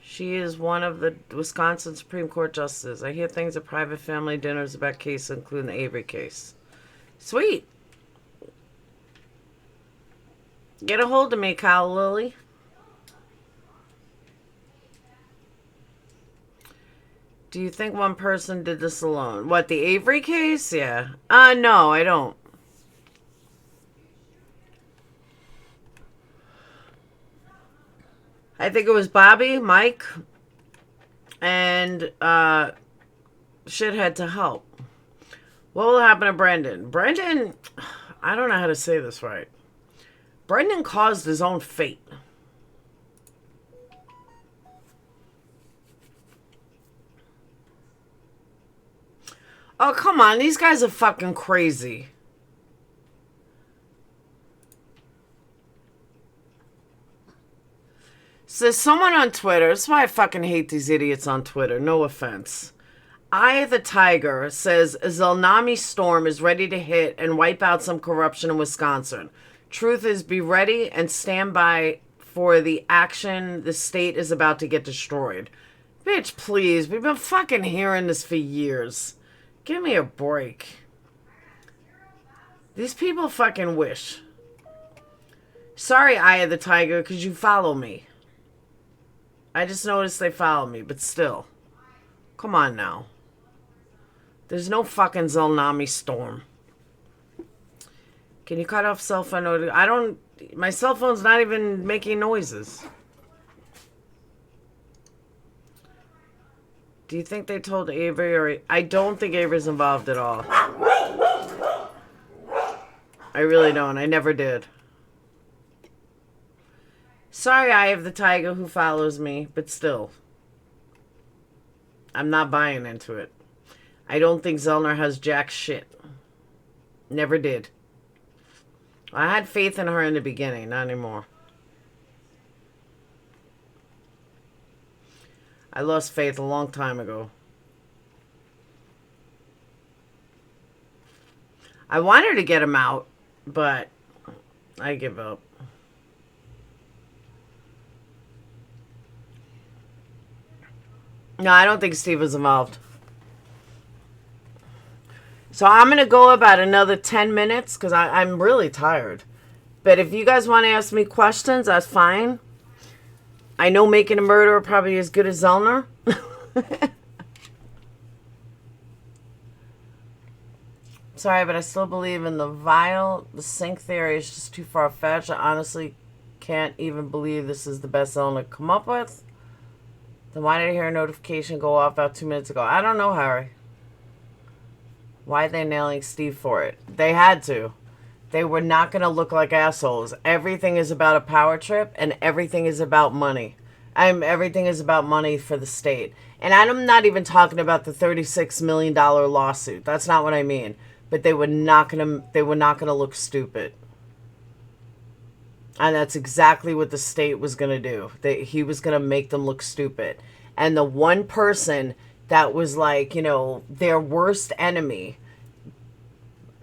She is one of the Wisconsin Supreme Court justices. I hear things at private family dinners about cases, including the Avery case. Sweet. Get a hold of me, Kyle Lily. Do you think one person did this alone? What, the Avery case? Yeah. No, I don't. I think it was Bobby, Mike, and shithead to help. What will happen to Brendan? Brendan, I don't know how to say this right. Brendan caused his own fate. Oh, come on. These guys are fucking crazy. So someone on Twitter, that's why I fucking hate these idiots on Twitter, no offense. Eye of the Tiger says Zelnami storm is ready to hit and wipe out some corruption in Wisconsin. Truth is, be ready and stand by for the action. The state is about to get destroyed. Bitch, please. We've been fucking hearing this for years. Give me a break. These people fucking wish. Sorry, Eye of the Tiger, because you follow me. I just noticed they follow me, but still. Come on now. There's no fucking Zelnami storm. Can you cut off cell phone notifications? I don't... My cell phone's not even making noises. Do you think they told Avery or... I don't think Avery's involved at all. I really don't. I never did. Sorry, Eye of the Tiger who follows me, but still. I'm not buying into it. I don't think Zellner has jack shit. Never did. I had faith in her in the beginning, not anymore. I lost faith a long time ago. I wanted to get him out, but I give up. No, I don't think Steve was involved. So I'm going to go about another 10 minutes because I'm really tired. But if you guys want to ask me questions, that's fine. I know making a murderer probably as good as Zellner. Sorry, but I still believe in the vial. The sink theory is just too far-fetched. I honestly can't even believe this is the best zone to come up with. Then why did I hear a notification go off about 2 minutes ago? I don't know, Harry. Why are they nailing Steve for it? They had to. They were not going to look like assholes. Everything is about a power trip, and everything is about money. Everything is about money for the state. And I'm not even talking about the $36 million lawsuit. That's not what I mean. But they were not gonna look stupid. And that's exactly what the state was gonna do. He was gonna make them look stupid. And the one person that was like, you know, their worst enemy,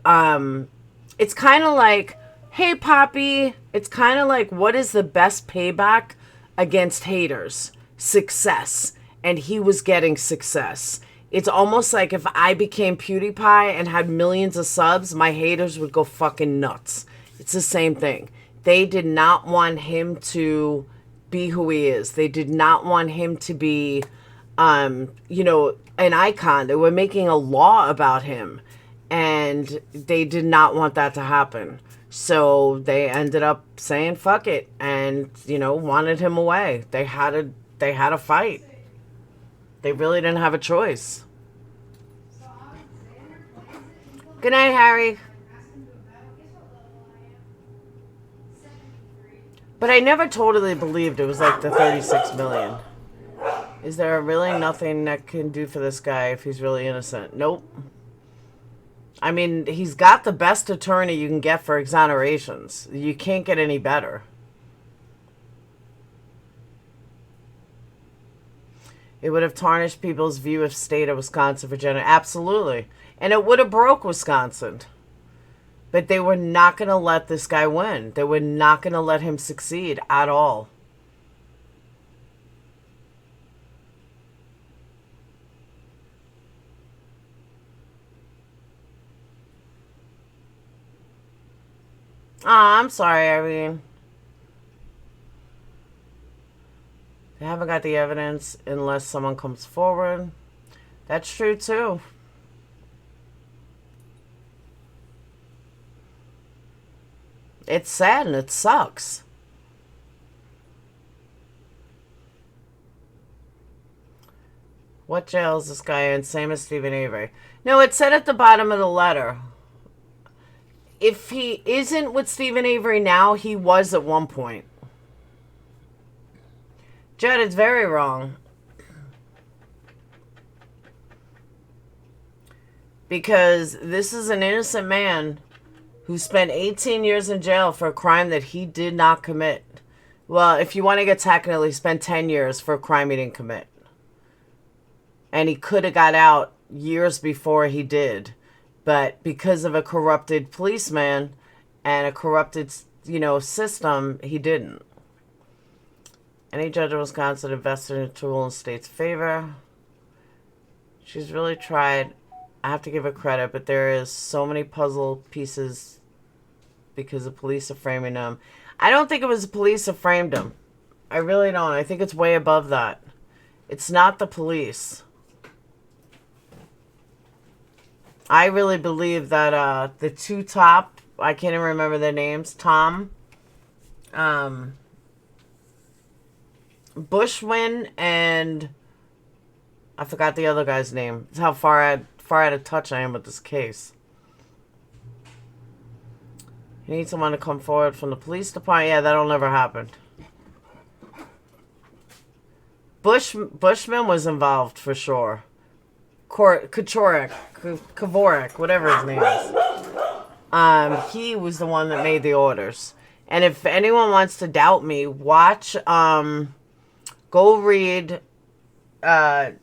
it's kind of like, hey, Poppy, it's kind of like, what is the best payback against haters? Success. And he was getting success. It's almost like if I became PewDiePie and had millions of subs, my haters would go fucking nuts. It's the same thing. They did not want him to be who he is. They did not want him to be, you know, an icon. They were making a law about him. And they did not want that to happen. So they ended up saying, fuck it. And, you know, wanted him away. They had a fight. They really didn't have a choice. Good night, Harry. But I never totally believed it was like the 36 million. Is there really nothing that can do for this guy if he's really innocent? Nope. I mean, he's got the best attorney you can get for exonerations. You can't get any better. It would have tarnished people's view of state of Wisconsin for generation. Absolutely. And it would have broke Wisconsin. But they were not going to let this guy win. They were not going to let him succeed at all. I'm sorry, Irene. They haven't got the evidence unless someone comes forward. That's true, too. It's sad and it sucks. What jail is this guy in? Same as Stephen Avery. No, it said at the bottom of the letter. If he isn't with Stephen Avery now, he was at one point. Judd, it's very wrong. Because this is an innocent man who spent 18 years in jail for a crime that he did not commit. Well, if you want to get technical, he spent 10 years for a crime he didn't commit. And he could have got out years before he did. But because of a corrupted policeman and a corrupted, you know, system, he didn't. Any judge in Wisconsin invested in a tool in the state's favor. She's really tried. I have to give her credit, but there is so many puzzle pieces because the police are framing them. I don't think it was the police that framed him. I really don't. I think it's way above that. It's not the police. I really believe that the two top, I can't even remember their names, Tom, Bushwin, and I forgot the other guy's name. That's how far out of touch I am with this case. You need someone to come forward from the police department. Yeah, that'll never happen. Bushman was involved for sure. Kavorek, whatever his name is. He was the one that made the orders. And if anyone wants to doubt me, watch, go read the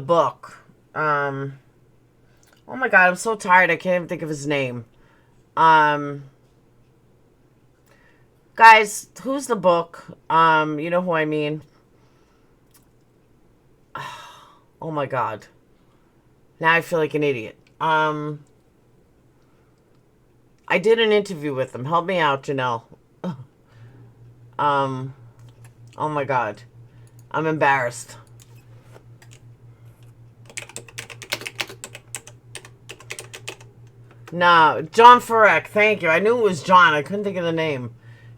book. Oh my god, I'm so tired, I can't even think of his name. Guys, who's the book? You know who I mean. Oh my god. Now I feel like an idiot. I did an interview with him. Help me out, Janelle. Oh my god. I'm embarrassed. No, John Farek. Thank you. I knew it was John. I couldn't think of the name.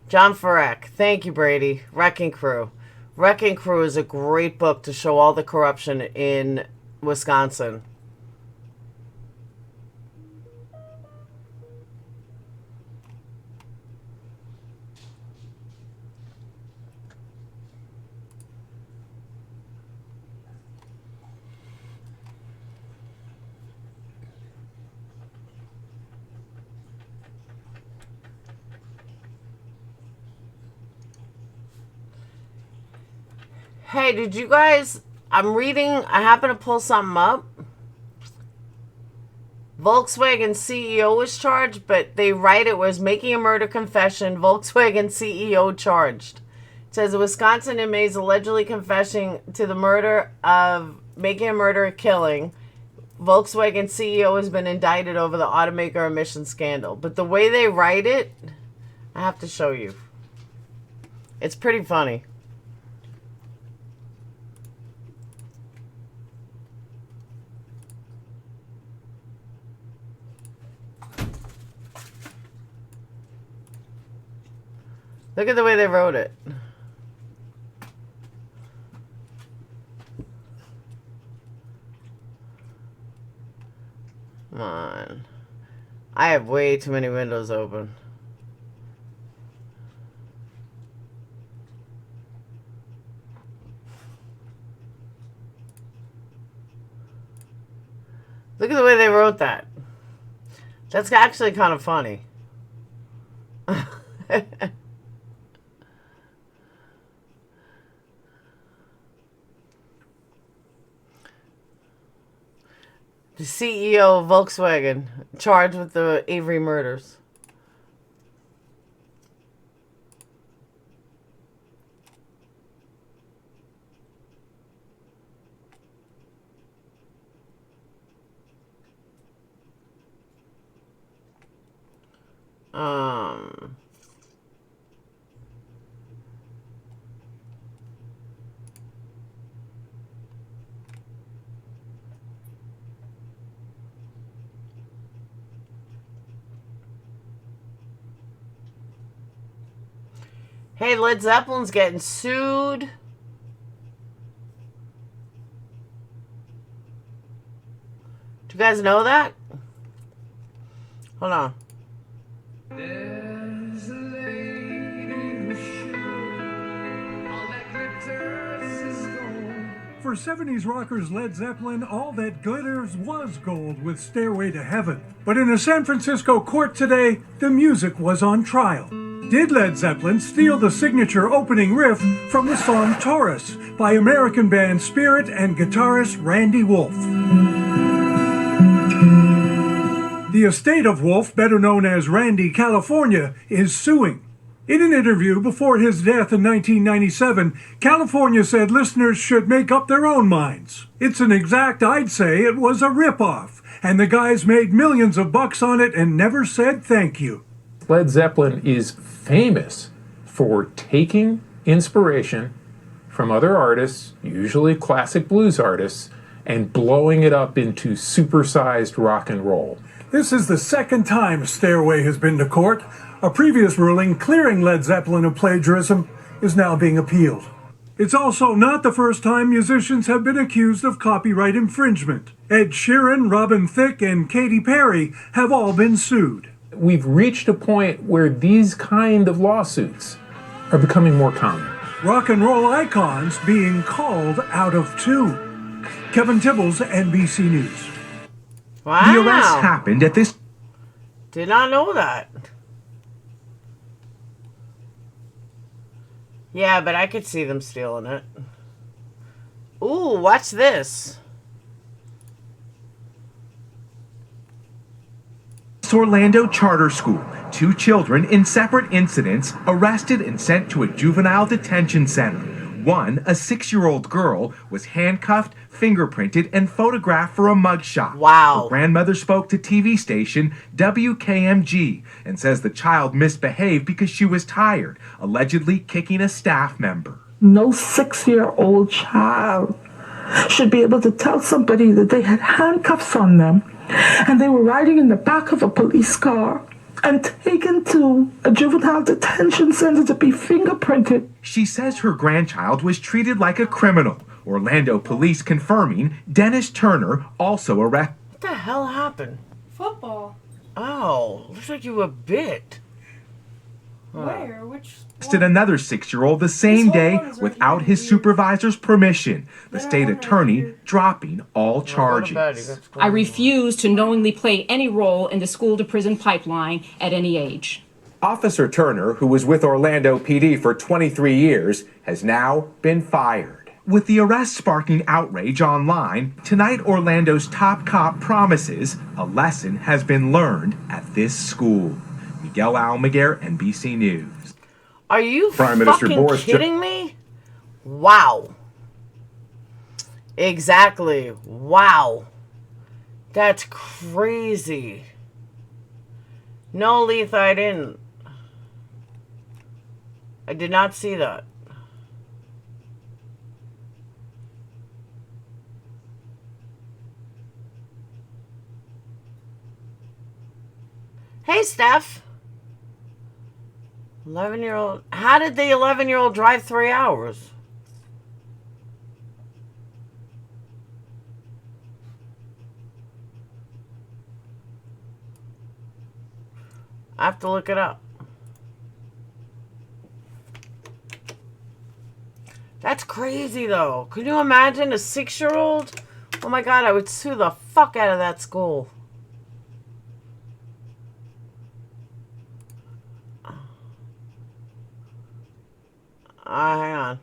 John Farek. Thank you, Brady. Wrecking Crew. Wrecking Crew is a great book to show all the corruption in Wisconsin. Hey, did you guys... I'm reading... I happen to pull something up. Volkswagen CEO was charged, but they write it was making a murder confession. Volkswagen CEO charged. It says a Wisconsin inmate is allegedly confessing to the murder of... making a murder killing. Volkswagen CEO has been indicted over the automaker emission scandal. But the way they write it... I have to show you. It's pretty funny. Look at the way they wrote it. Come on. I have way too many windows open. Look at the way they wrote that. That's actually kind of funny. The CEO of Volkswagen, charged with the Avery murders. Hey, Led Zeppelin's getting sued. Do you guys know that? Hold on. There's a lady who should all that glitters is gold. For 70s rockers Led Zeppelin, all that glitters was gold with Stairway to Heaven. But in a San Francisco court today, the music was on trial. Did Led Zeppelin steal the signature opening riff from the song Taurus by American band Spirit and guitarist Randy Wolf? The estate of Wolf, better known as Randy California, is suing. In an interview before his death in 1997, California said listeners should make up their own minds. It's an exact, I'd say it was a ripoff, and the guys made millions of bucks on it and never said thank you. Led Zeppelin is famous for taking inspiration from other artists, usually classic blues artists, and blowing it up into supersized rock and roll. This is the second time Stairway has been to court. A previous ruling clearing Led Zeppelin of plagiarism is now being appealed. It's also not the first time musicians have been accused of copyright infringement. Ed Sheeran, Robin Thicke, and Katy Perry have all been sued. We've reached a point where these kind of lawsuits are becoming more common. Rock and roll icons being called out of tune. Kevin Tibbles, NBC News. Wow. The arrest happened at this... Did not know that. Yeah, but I could see them stealing it. Ooh, watch this. Orlando charter school. 2 children in separate incidents arrested and sent to a juvenile detention center. One, a 6-year-old girl, was handcuffed, fingerprinted, and photographed for a mugshot. Wow. Her grandmother spoke to TV station WKMG and says the child misbehaved because she was tired, allegedly kicking a staff member. No 6-year-old child should be able to tell somebody that they had handcuffs on them and they were riding in the back of a police car and taken to a juvenile detention center to be fingerprinted. She says her grandchild was treated like a criminal. Orlando police confirming Dennis Turner also arrested. What the hell happened? Football. Oh, looks like you were bit. Where? Which? Arrested another 6-year-old the same day without his supervisor's permission. The state attorney dropping all charges. I refuse to knowingly play any role in the school-to-prison pipeline at any age. Officer Turner, who was with Orlando PD for 23 years, has now been fired. With the arrest sparking outrage online, tonight Orlando's top cop promises a lesson has been learned at this school. Miguel Almaguer, NBC News. Are you Prime Minister fucking Boris kidding me? Wow. Exactly. Wow. That's crazy. No, Leith, I didn't. I did not see that. Hey, Steph. 11-year-old. How did the 11-year-old drive 3 hours? I have to look it up. That's crazy, though. Could you imagine a 6-year-old? Oh my God, I would sue the fuck out of that school. Hang on.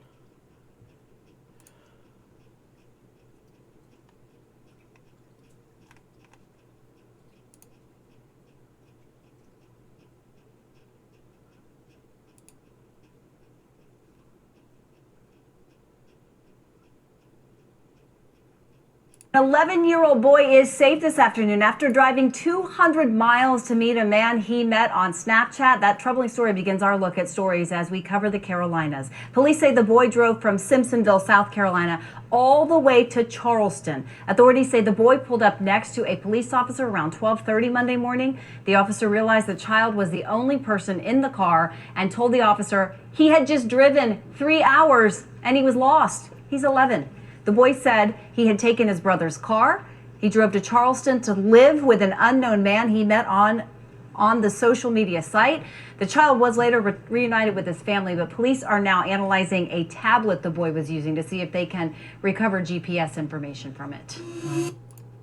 An 11-year-old boy is safe this afternoon after driving 200 miles to meet a man he met on Snapchat. That troubling story begins our look at stories as we cover the Carolinas. Police say the boy drove from Simpsonville, South Carolina, all the way to Charleston. Authorities say the boy pulled up next to a police officer around 12:30 Monday morning. The officer realized the child was the only person in the car and told the officer he had just driven 3 hours and he was lost. He's 11. The boy said he had taken his brother's car. He drove to Charleston to live with an unknown man he met on the social media site. The child was later reunited with his family, but police are now analyzing a tablet the boy was using to see if they can recover GPS information from it.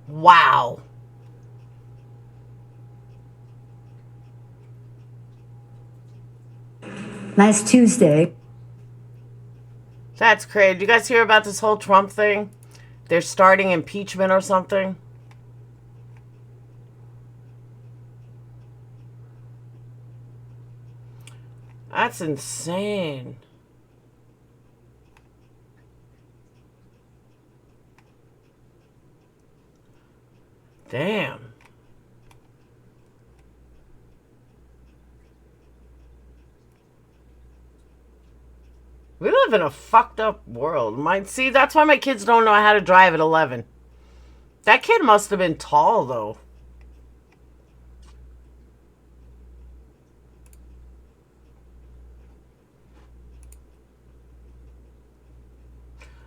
Wow. Last Tuesday. That's crazy. Did you guys hear about this whole Trump thing? They're starting impeachment or something. That's insane. Damn. We live in a fucked up world. See, that's why my kids don't know how to drive at 11. That kid must have been tall, though.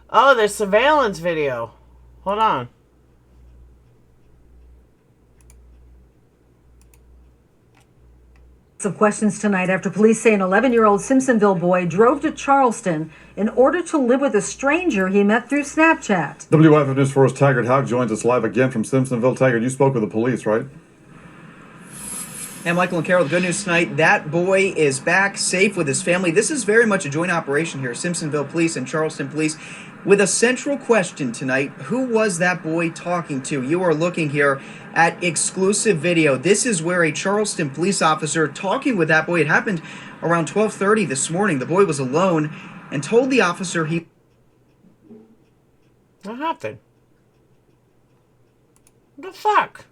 Oh, there's surveillance video. Hold on. Some questions tonight after police say an 11-year-old Simpsonville boy drove to Charleston in order to live with a stranger he met through Snapchat. WIFM News 4's Taggart Houck joins us live again from Simpsonville. Taggart, you spoke with the police, right? And Michael and Carol, the good news tonight, that boy is back safe with his family. This is very much a joint operation here, Simpsonville Police and Charleston Police, with a central question tonight. Who was that boy talking to? You are looking here at exclusive video. This is where a Charleston police officer talking with that boy. It happened around 12:30 this morning. The boy was alone and told the officer he... What happened? What the fuck?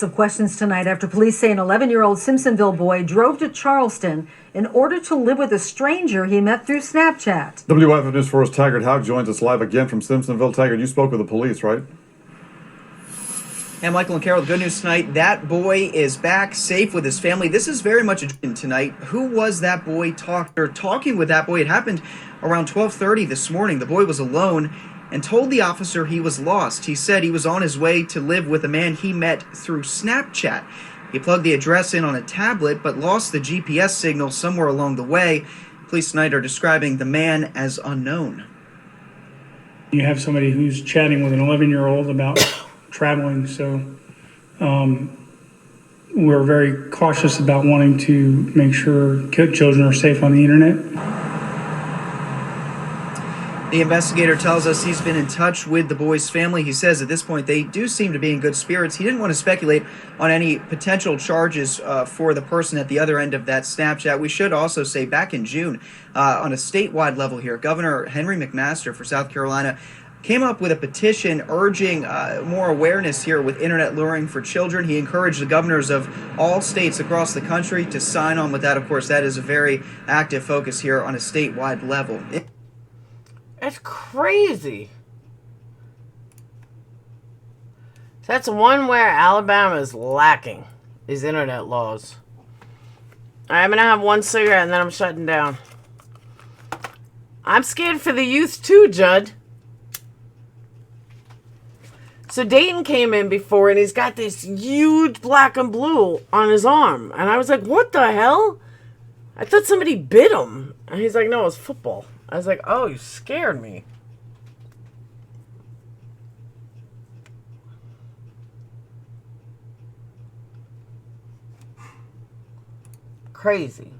Some questions tonight after police say an 11-year-old Simpsonville boy drove to Charleston in order to live with a stranger he met through Snapchat. WIFM News 4's Taggart Houck joins us live again from Simpsonville. Taggart, you spoke with the police, right? And Michael and Carol, the good news tonight, that boy is back safe with his family. This is very much a tonight. Who was that boy talking with that boy? It happened around 12:30 this morning. The boy was alone and told the officer he was lost. He said he was on his way to live with a man he met through Snapchat. He plugged the address in on a tablet but lost the GPS signal somewhere along the way. Police tonight are describing the man as unknown. You have somebody who's chatting with an 11-year-old about traveling, so we're very cautious about wanting to make sure children are safe on the internet. The investigator tells us he's been in touch with the boy's family. He says at this point they do seem to be in good spirits. He didn't want to speculate on any potential charges for the person at the other end of that Snapchat. We should also say back in June, on a statewide level here, Governor Henry McMaster for South Carolina came up with a petition urging more awareness here with internet luring for children. He encouraged the governors of all states across the country to sign on with that. Of course, that is a very active focus here on a statewide level. That's crazy. That's one where Alabama is lacking, is internet laws. I'm going to have one cigarette and then I'm shutting down. I'm scared for the youth too, Judd. So Dayton came in before and he's got this huge black and blue on his arm. And I was like, what the hell? I thought somebody bit him. And he's like, no, it's football. I was like, oh, you scared me. Crazy.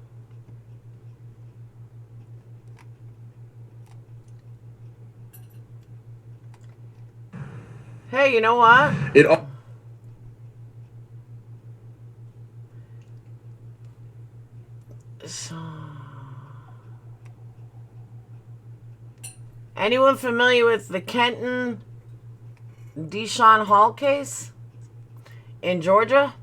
Hey, you know what? Anyone familiar with the Kenton Deshaun Hall case in Georgia?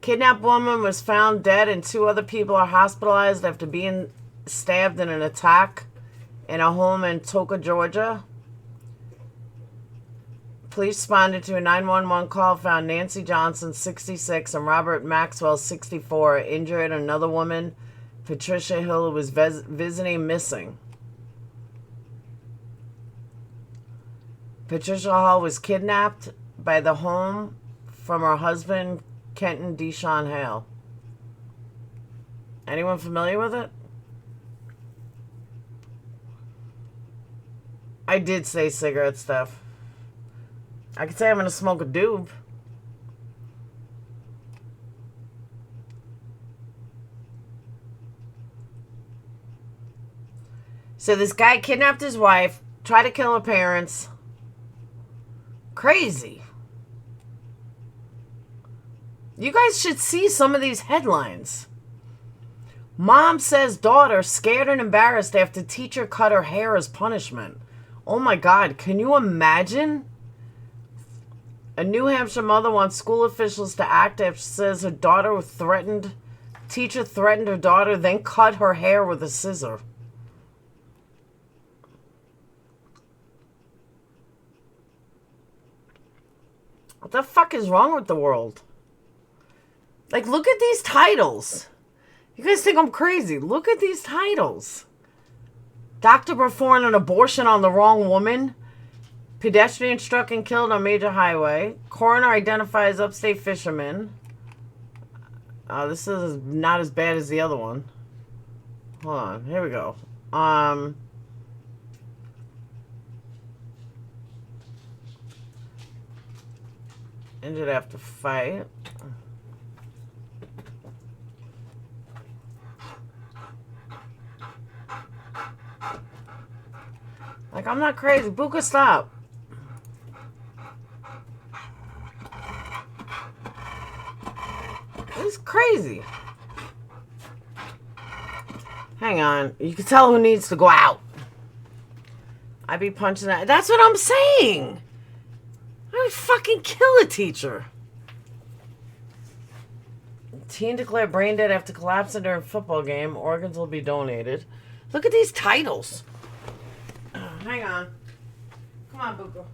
Kidnapped woman was found dead and 2 other people are hospitalized after being stabbed in an attack in a home in Toca, Georgia. Police responded to a 911 call, found Nancy Johnson, 66, and Robert Maxwell, 64, injured. Another woman, Patricia Hill, was visiting, missing. Patricia Hall was kidnapped by the home from her husband, Kenton Deshaun Hale. Anyone familiar with it? I did say cigarette stuff. I could say I'm going to smoke a doob. So this guy kidnapped his wife, tried to kill her parents. Crazy. You guys should see some of these headlines. Mom says daughter scared and embarrassed after teacher cut her hair as punishment. Oh my God, can you imagine? A New Hampshire mother wants school officials to act after she says her daughter was threatened. Teacher threatened her daughter, then cut her hair with a scissor. What the fuck is wrong with the world? Like, look at these titles. You guys think I'm crazy. Look at these titles. Doctor performed an abortion on the wrong woman. Pedestrian struck and killed on major highway. Coroner identifies upstate fisherman. This is not as bad as the other one. Hold on. Here we go. Injured after fight. Like, I'm not crazy. Buka, stop. This is crazy. Hang on. You can tell who needs to go out. I be punching that. That's what I'm saying. I would fucking kill a teacher? Teen declared brain dead after collapsing during a football game. Organs will be donated. Look at these titles. Hang on. Come on, Buko.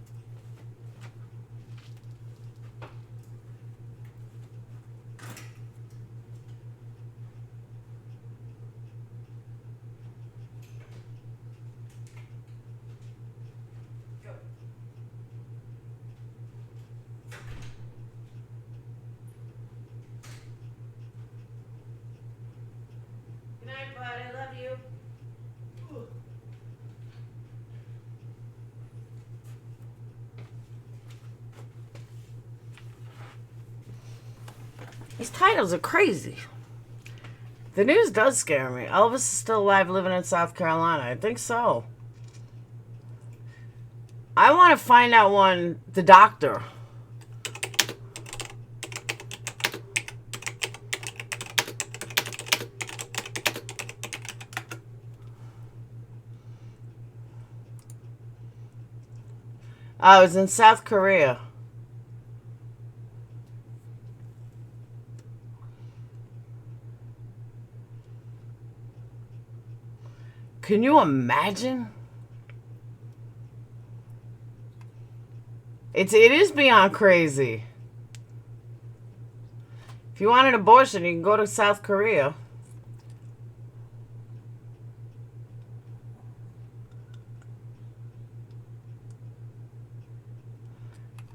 Good night, bud. I love you. These titles are crazy. The news does scare me. Elvis is still alive, living in South Carolina. I think so. I want to find out the doctor. Oh, it was in South Korea. Can you imagine? It is beyond crazy. If you want an abortion, you can go to South Korea.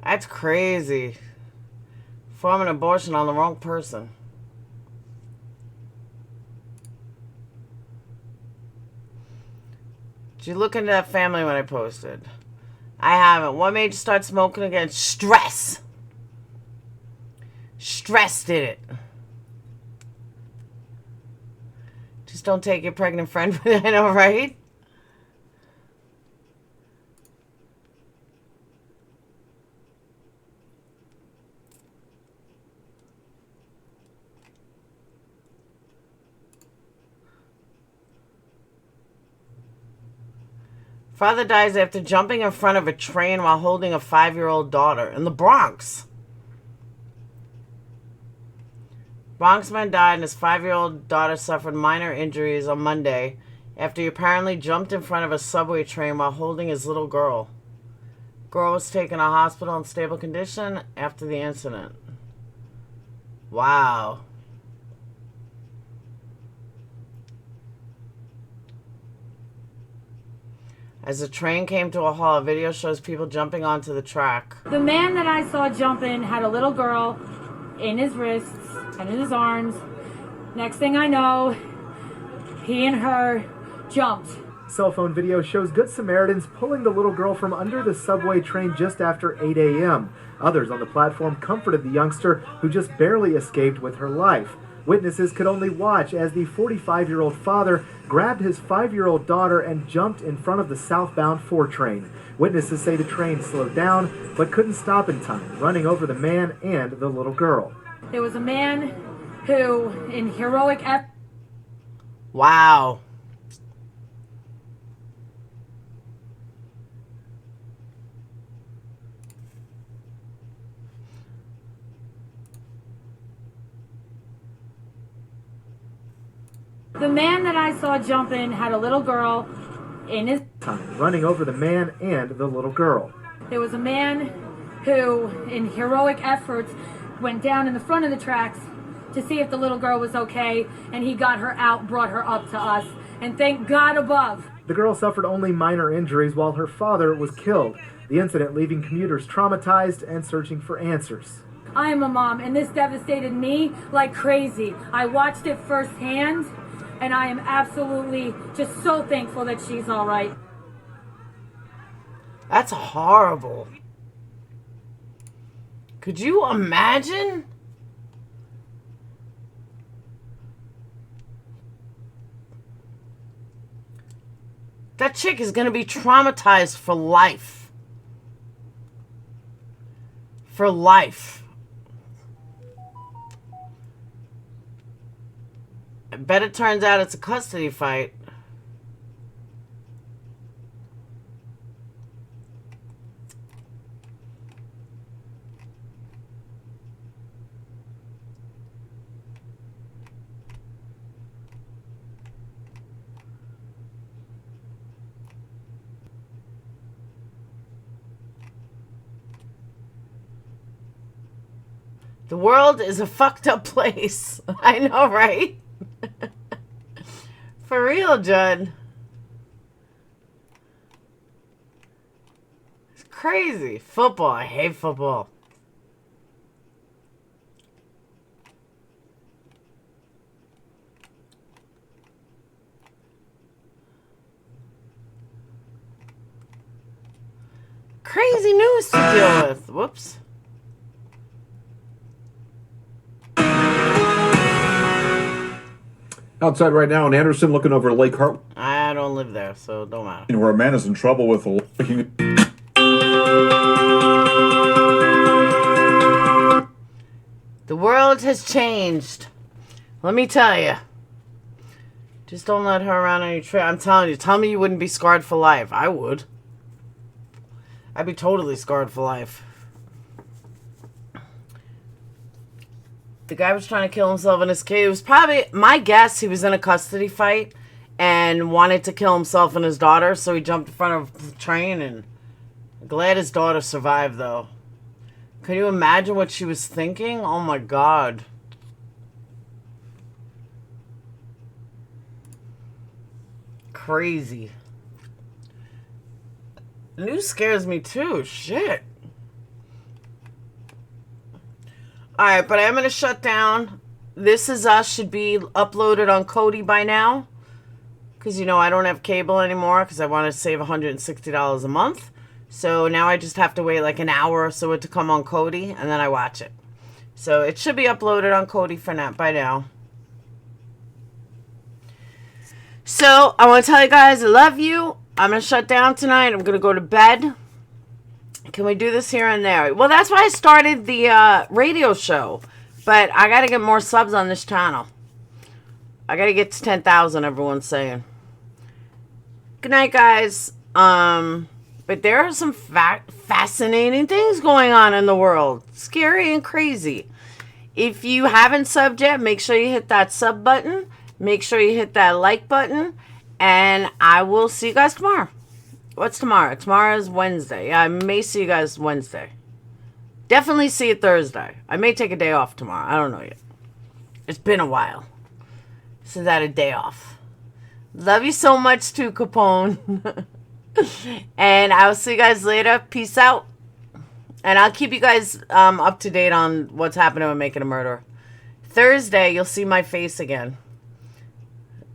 That's crazy. Perform an abortion on the wrong person. Did you look into that family when I posted? I haven't. What made you start smoking again? Stress. Stress did it. Just don't take your pregnant friend with it, I know, right? Father dies after jumping in front of a train while holding a 5-year-old daughter in the Bronx. Bronx man died and his 5-year-old daughter suffered minor injuries on Monday after he apparently jumped in front of a subway train while holding his little girl. Girl was taken to a hospital in stable condition after the incident. Wow. As the train came to a halt, a video shows people jumping onto the track. The man that I saw jumping had a little girl in his wrists and in his arms. Next thing I know, he and her jumped. Cell phone video shows Good Samaritans pulling the little girl from under the subway train just after 8 a.m. Others on the platform comforted the youngster who just barely escaped with her life. Witnesses could only watch as the 45-year-old father grabbed his 5-year-old daughter and jumped in front of the southbound 4 train. Witnesses say the train slowed down but couldn't stop in time, running over the man and the little girl. There was a man who, in heroic effort... Wow. The man that I saw jumping had a little girl in his... time, running over the man and the little girl. There was a man who, in heroic efforts, went down in the front of the tracks to see if the little girl was okay, and he got her out, brought her up to us, and thank God above. The girl suffered only minor injuries while her father was killed. The incident leaving commuters traumatized and searching for answers. I am a mom, and this devastated me like crazy. I watched it firsthand, and I am absolutely just so thankful that she's all right. That's horrible. Could you imagine? That chick is going to be traumatized for life. For life. I bet it turns out it's a custody fight. The world is a fucked up place. I know, right? For real, Judd. It's crazy. Football. I hate football. Crazy news to deal with. Whoops. Outside right now in Anderson, looking over Lake Hart, I don't live there, so it don't matter. where a man is in trouble with a The world has changed. Let me tell you. Just don't let her around on your trip. I'm telling you. Tell me you wouldn't be scarred for life. I would. I'd be totally scarred for life. The guy was trying to kill himself and his kid. It was probably, my guess, he was in a custody fight and wanted to kill himself and his daughter, so he jumped in front of the train, and glad his daughter survived, though. Can you imagine what she was thinking? Oh my God. Crazy. The news scares me too. Shit. Alright, but I'm going to shut down. This Is Us should be uploaded on Kodi by now. Because, you know, I don't have cable anymore because I want to save $160 a month. So now I just have to wait like an hour or so to come on Kodi, and then I watch it. So it should be uploaded on Kodi for now, by now. So I want to tell you guys I love you. I'm going to shut down tonight. I'm going to go to bed. Can we do this here and there? Well, that's why I started the radio show. But I got to get more subs on this channel. I got to get to 10,000, everyone's saying. Good night, guys. But there are some fascinating things going on in the world. Scary and crazy. If you haven't subbed yet, make sure you hit that sub button. Make sure you hit that like button. And I will see you guys tomorrow. What's tomorrow? Tomorrow's Wednesday. Yeah, I may see you guys Wednesday. Definitely see you Thursday. I may take a day off tomorrow. I don't know yet. It's been a while since I had a day off. Love you so much too, Capone. And I'll see you guys later. Peace out. And I'll keep you guys up to date on what's happening with Making a Murderer. Thursday, you'll see my face again.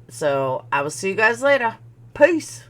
So I will see you guys later. Peace.